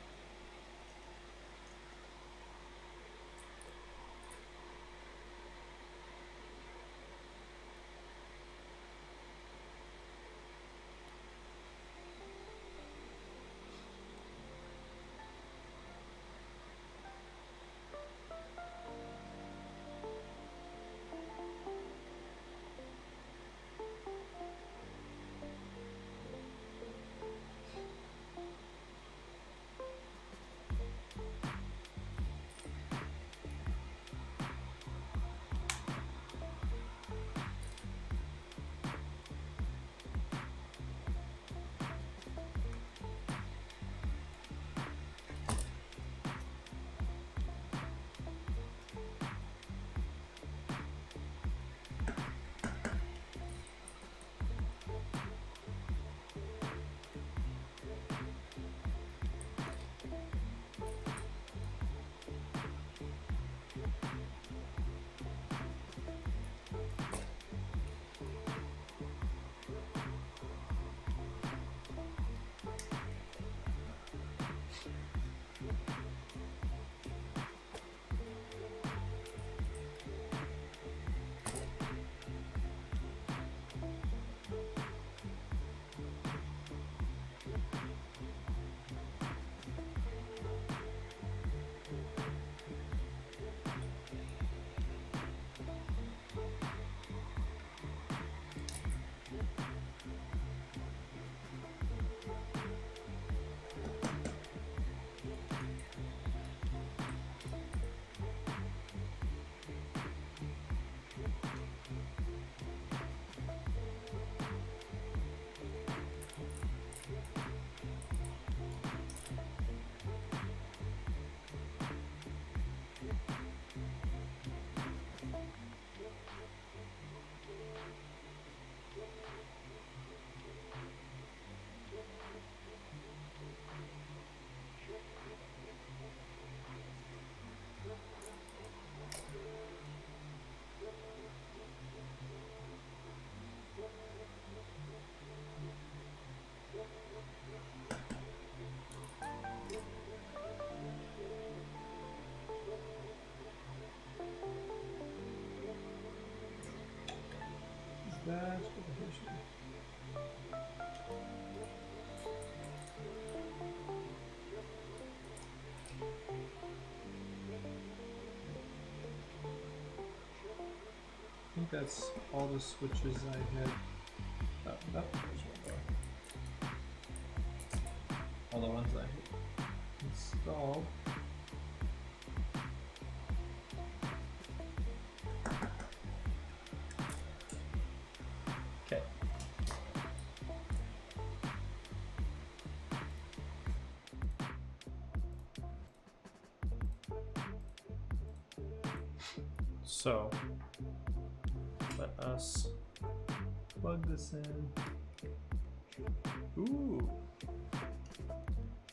That I think that's all the switches I had. Oh, no, there's one more. All the ones I had installed. Okay. So let us plug this in. Ooh.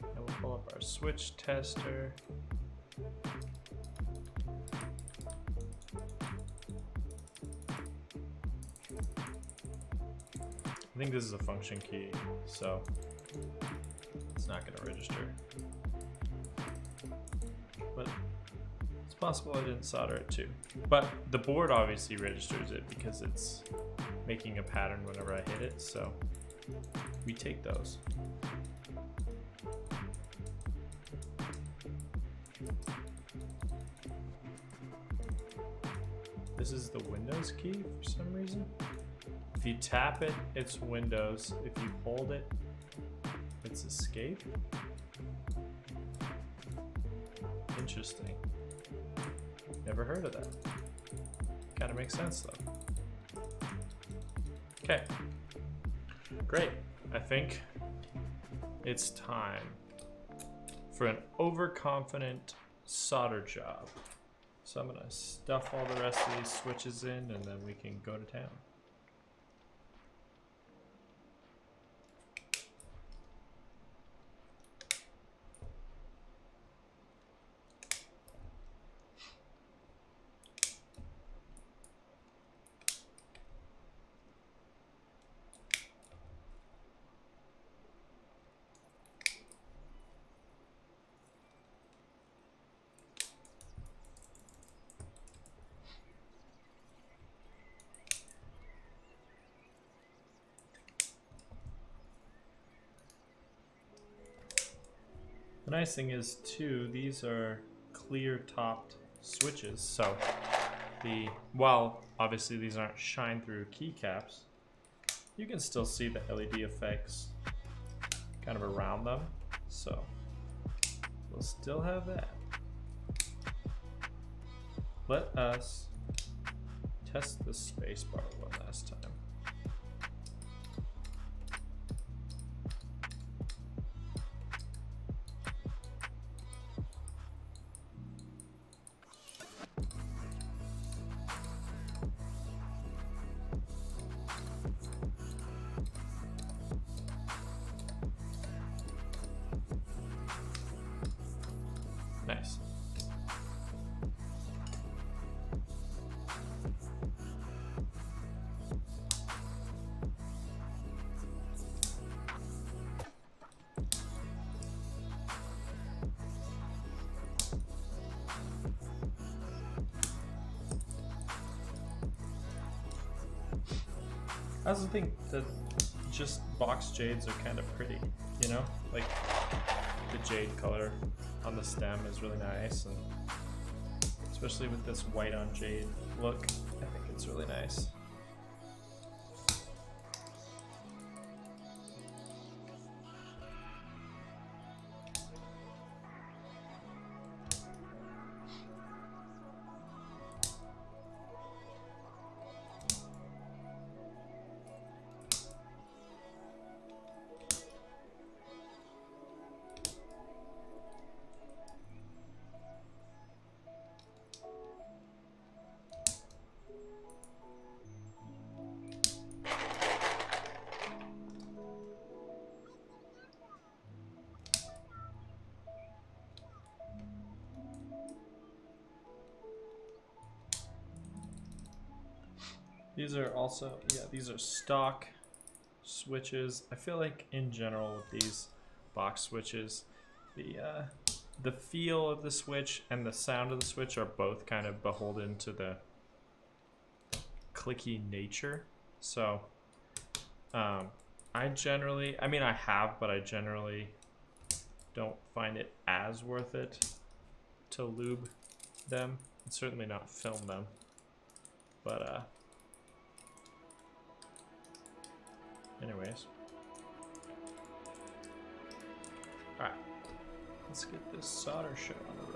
And we'll pull up our switch tester. I think this is a function key, so it's not going to register. But it's possible I didn't solder it too. But the board obviously registers it because it's making a pattern whenever I hit it, so we take those. This is the Windows key for some reason. If you tap it, it's Windows. If you hold it, it's escape. Interesting. Never heard of that. Kind of makes sense though. Okay. Great. I think it's time for an overconfident solder job. So I'm gonna stuff all the rest of these switches in and then we can go to town. The nice thing is too, these are clear topped switches, so while obviously these aren't shine through keycaps, you can still see the LED effects kind of around them, so we'll still have that. Let us test the spacebar one last time. Nice. I also think that just box jades are kind of pretty, you know? Like the jade color on the stem is really nice, and especially with this white on jade look, I think it's really nice. These are also, yeah, these are stock switches. I feel like in general with these box switches, the feel of the switch and the sound of the switch are both kind of beholden to the clicky nature. So I generally, I mean I have, but I generally don't find it as worth it to lube them, and certainly not film them. But anyways. Alright. Let's get this solder show on the road.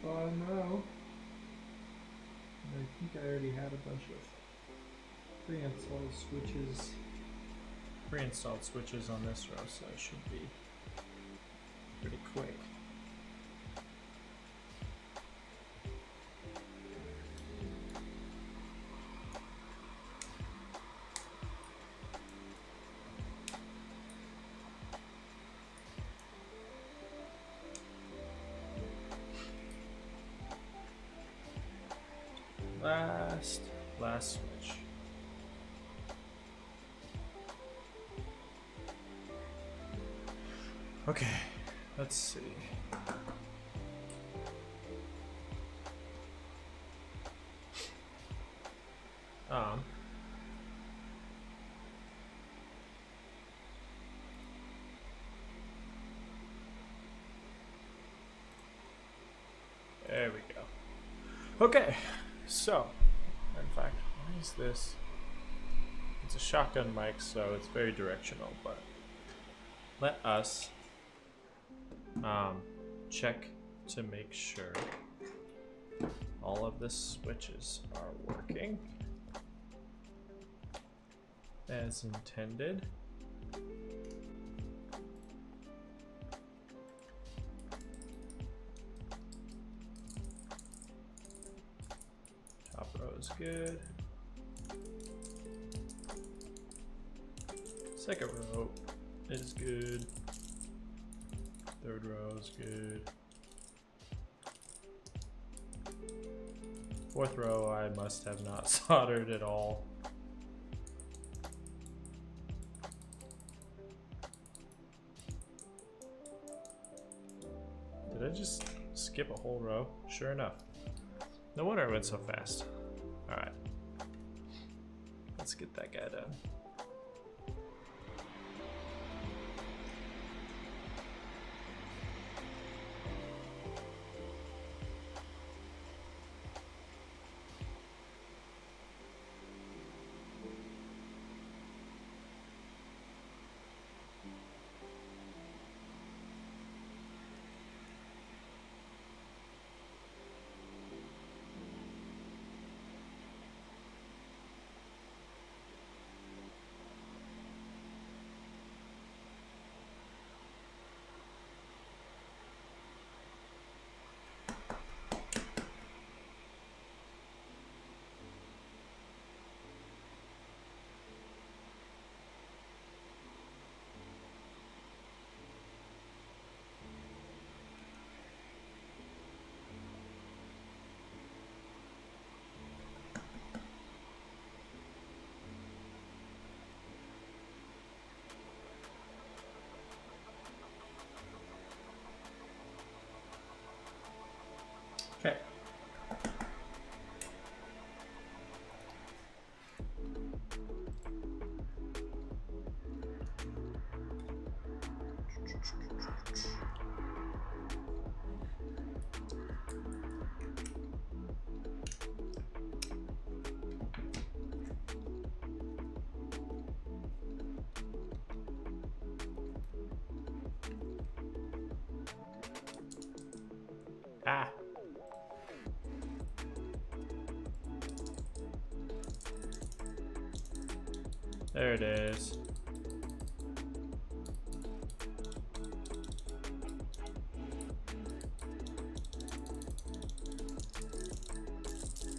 Oh no. I think I already had a bunch of pre-installed switches on this row, so it should be pretty quick. Last switch. Okay, let's see. There we go. Okay, so, in fact, why is this? It's a shotgun mic, so it's very directional, but let us check to make sure all of the switches are working as intended. Top row is good. Second row is good. Third row is good. Fourth row I must have not soldered at all. Did I just skip a whole row? Sure enough. No wonder it went so fast. Alright. Let's get that guy done. Okay. Ah. There it is.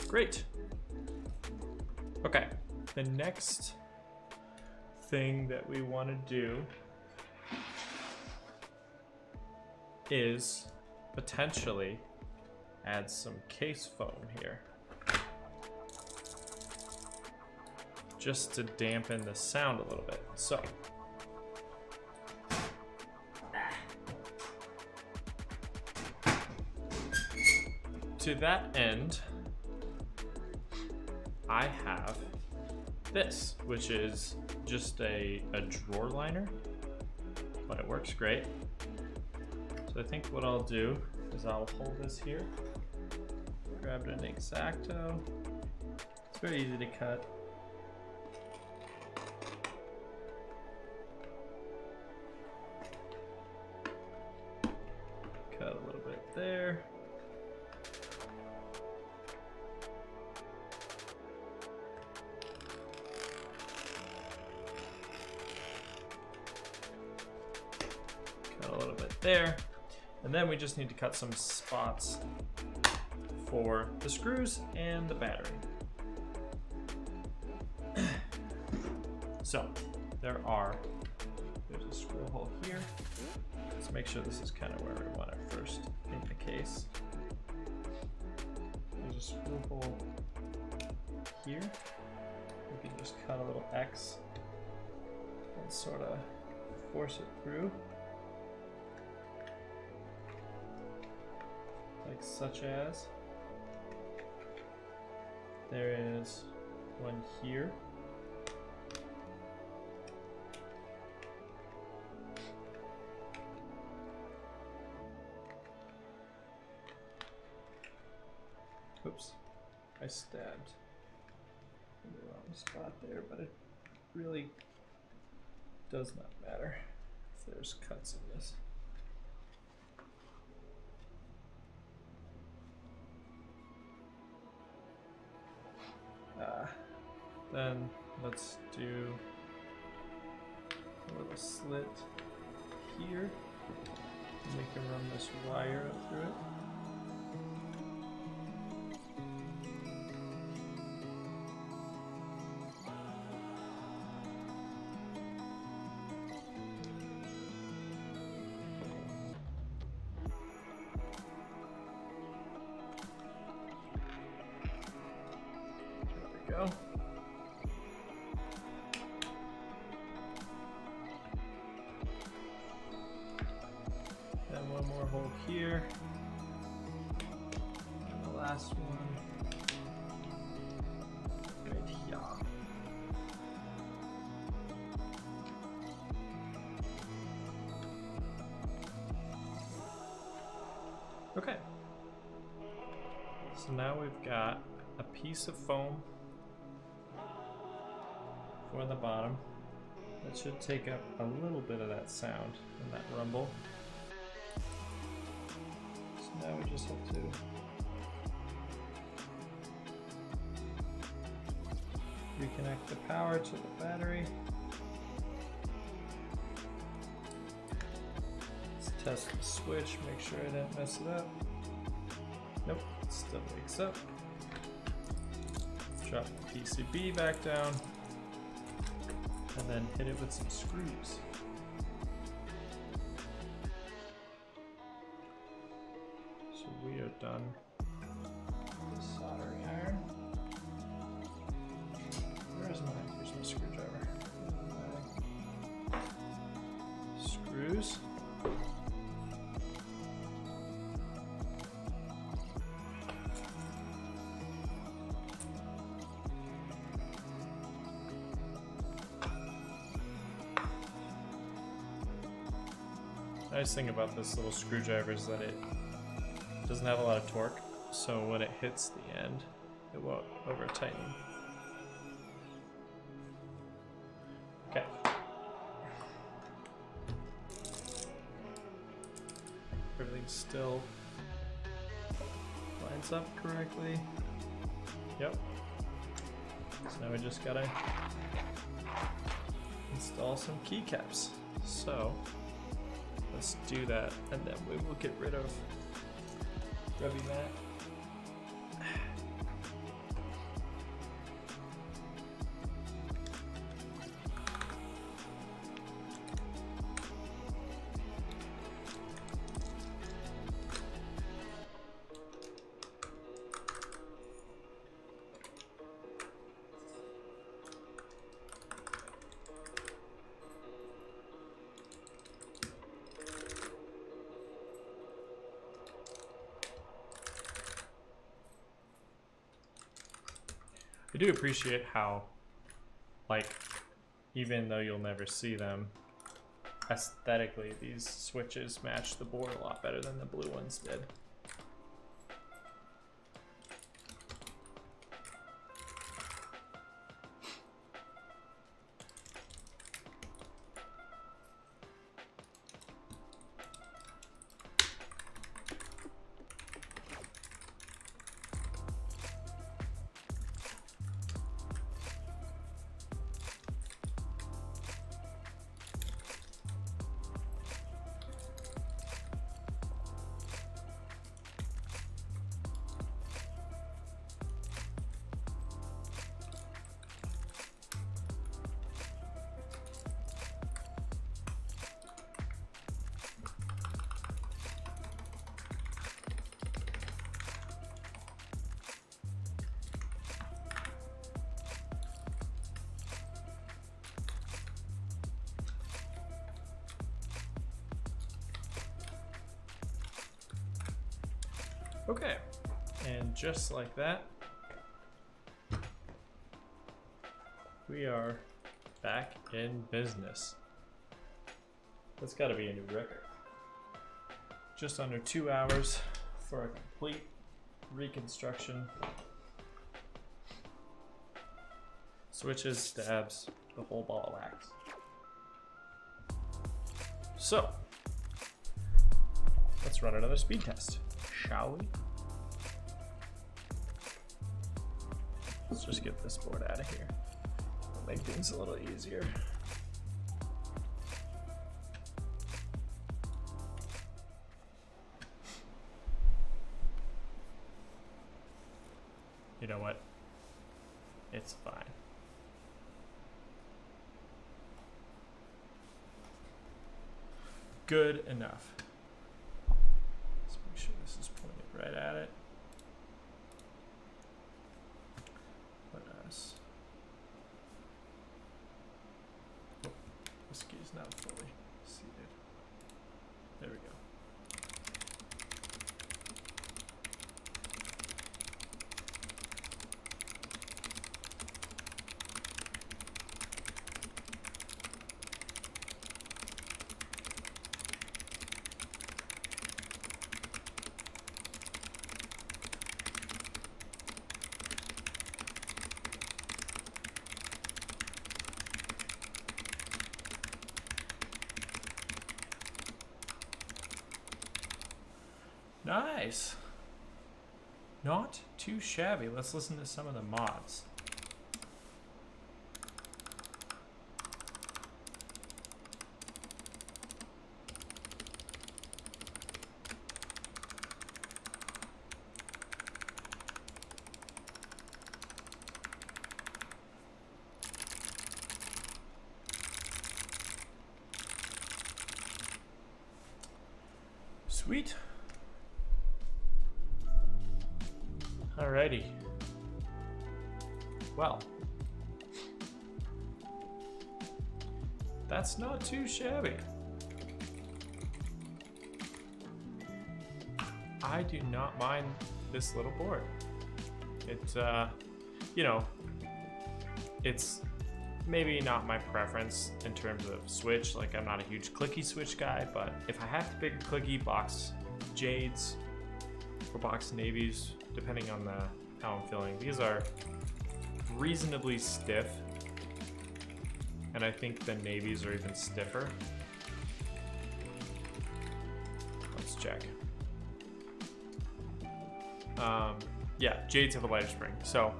Great. Okay, the next thing that we want to do is potentially add some case foam here, just to dampen the sound a little bit. So to that end, I have this, which is just a drawer liner, but it works great. So I think what I'll do is I'll hold this here, grab an X-Acto. It's very easy to cut. Cut a little bit there. there. And then we just need to cut some spots for the screws and the battery. So there's a screw hole here. Let's make sure this is kind of where we want it first in the case. There's a screw hole here. We can just cut a little X and sort of force it through. Like such as. There is one here. Oops, I stabbed in the wrong spot there, but it really does not matter if there's cuts in this. Then let's do a little slit here, and we can run this wire up through it. Go. Then one more hole here. And the last one right here. Okay. So now we've got a piece of foam for the bottom. That should take up a little bit of that sound and that rumble. So now we just have to reconnect the power to the battery. Let's test the switch, make sure I didn't mess it up. Nope, it still wakes up. Drop the PCB back down. And then hit it with some screws. So we are done with the soldering iron. Where's mine? Here's my screwdriver. Screws. Nice thing about this little screwdriver is that it doesn't have a lot of torque, so when it hits the end, it won't over tighten. Okay. Everything still lines up correctly. Yep. So now we just gotta install some keycaps. So let's do that, and then we will get rid of Grubby Matt. I do appreciate how, like, even though you'll never see them, aesthetically these switches match the board a lot better than the blue ones did. Okay, and just like that, we are back in business. That's got to be a new record. Just under 2 hours for a complete reconstruction. Switches, stabs, the whole ball of wax. So, let's run another speed test, shall we? Let's just get this board out of here. It'll make things a little easier. You know what? It's fine. Good enough. Let's make sure this is pointed right at it. Let us. Oh, this key is not fully seated. There we go. Nice. Not too shabby. Let's listen to some of the mods. Sweet. Alrighty. Well, that's not too shabby. I do not mind this little board. It's, you know, it's maybe not my preference in terms of switch. Like, I'm not a huge clicky switch guy, but if I have to pick a clicky, box jades or box navies, depending on how I'm feeling. These are reasonably stiff, and I think the navies are even stiffer. Let's check. Yeah, jades have a lighter spring. So,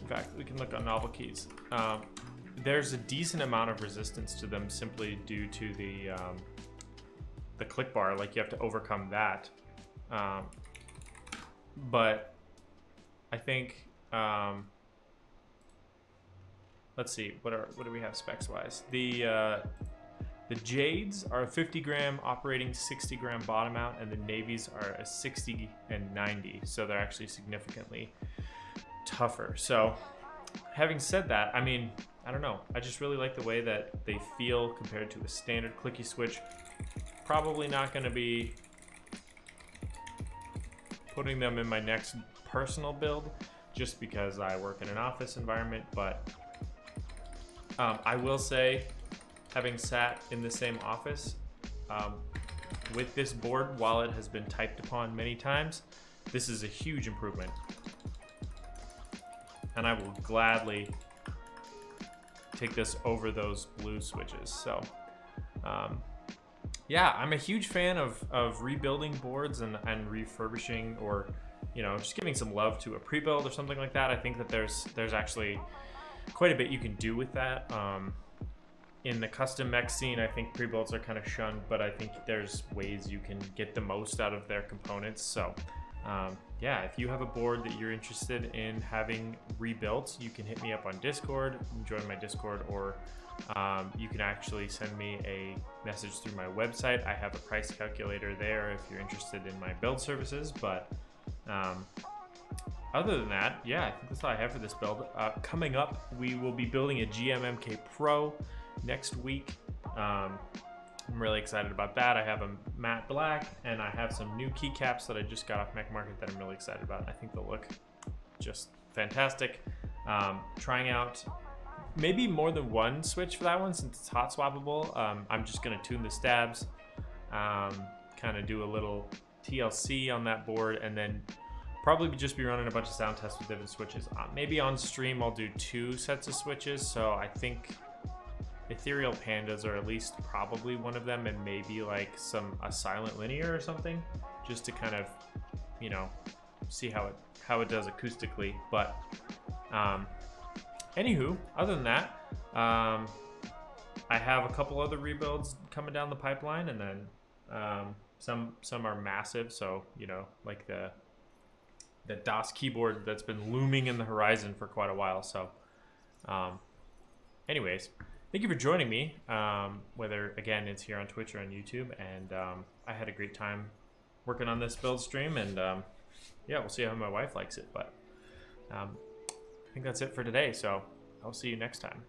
in fact, we can look on novel keys. There's a decent amount of resistance to them simply due to the click bar. Like, you have to overcome that. But I think, let's see, what do we have specs wise? The jades are a 50 gram operating, 60 gram bottom out, and the navies are a 60 and 90. So they're actually significantly tougher. So having said that, I mean, I don't know. I just really like the way that they feel compared to a standard clicky switch. Probably not going to be putting them in my next personal build just because I work in an office environment, but I will say, having sat in the same office with this board, while it has been typed upon many times, this is a huge improvement, and I will gladly take this over those blue switches. So yeah, I'm a huge fan of rebuilding boards and refurbishing, or, you know, just giving some love to a pre-build or something like that. I think that there's actually quite a bit you can do with that. In the custom mech scene, I think pre-builds are kind of shunned, but I think there's ways you can get the most out of their components. So yeah, if you have a board that you're interested in having rebuilt, you can hit me up on Discord, join my Discord, or you can actually send me a message through my website. I have a price calculator there if you're interested in my build services. But other than that, yeah, I think that's all I have for this build. Coming up, we will be building a GMMK Pro next week. I'm really excited about that. I have a matte black, and I have some new keycaps that I just got off Mech Market that I'm really excited about. I think they'll look just fantastic. Trying out maybe more than one switch for that one since it's hot swappable. I'm just gonna tune the stabs, kind of do a little TLC on that board, and then probably just be running a bunch of sound tests with different switches. Maybe on stream I'll do 2 sets of switches, so I think Ethereal Pandas are at least probably one of them, and maybe like a silent linear or something, just to kind of, you know, see how it does acoustically. But anywho, other than that, I have a couple other rebuilds coming down the pipeline, and then some are massive, so you know, like the DOS keyboard that's been looming in the horizon for quite a while. So anyways, thank you for joining me, whether again it's here on Twitch or on YouTube, and I had a great time working on this build stream, and yeah, we'll see how my wife likes it, but I think that's it for today, so I'll see you next time.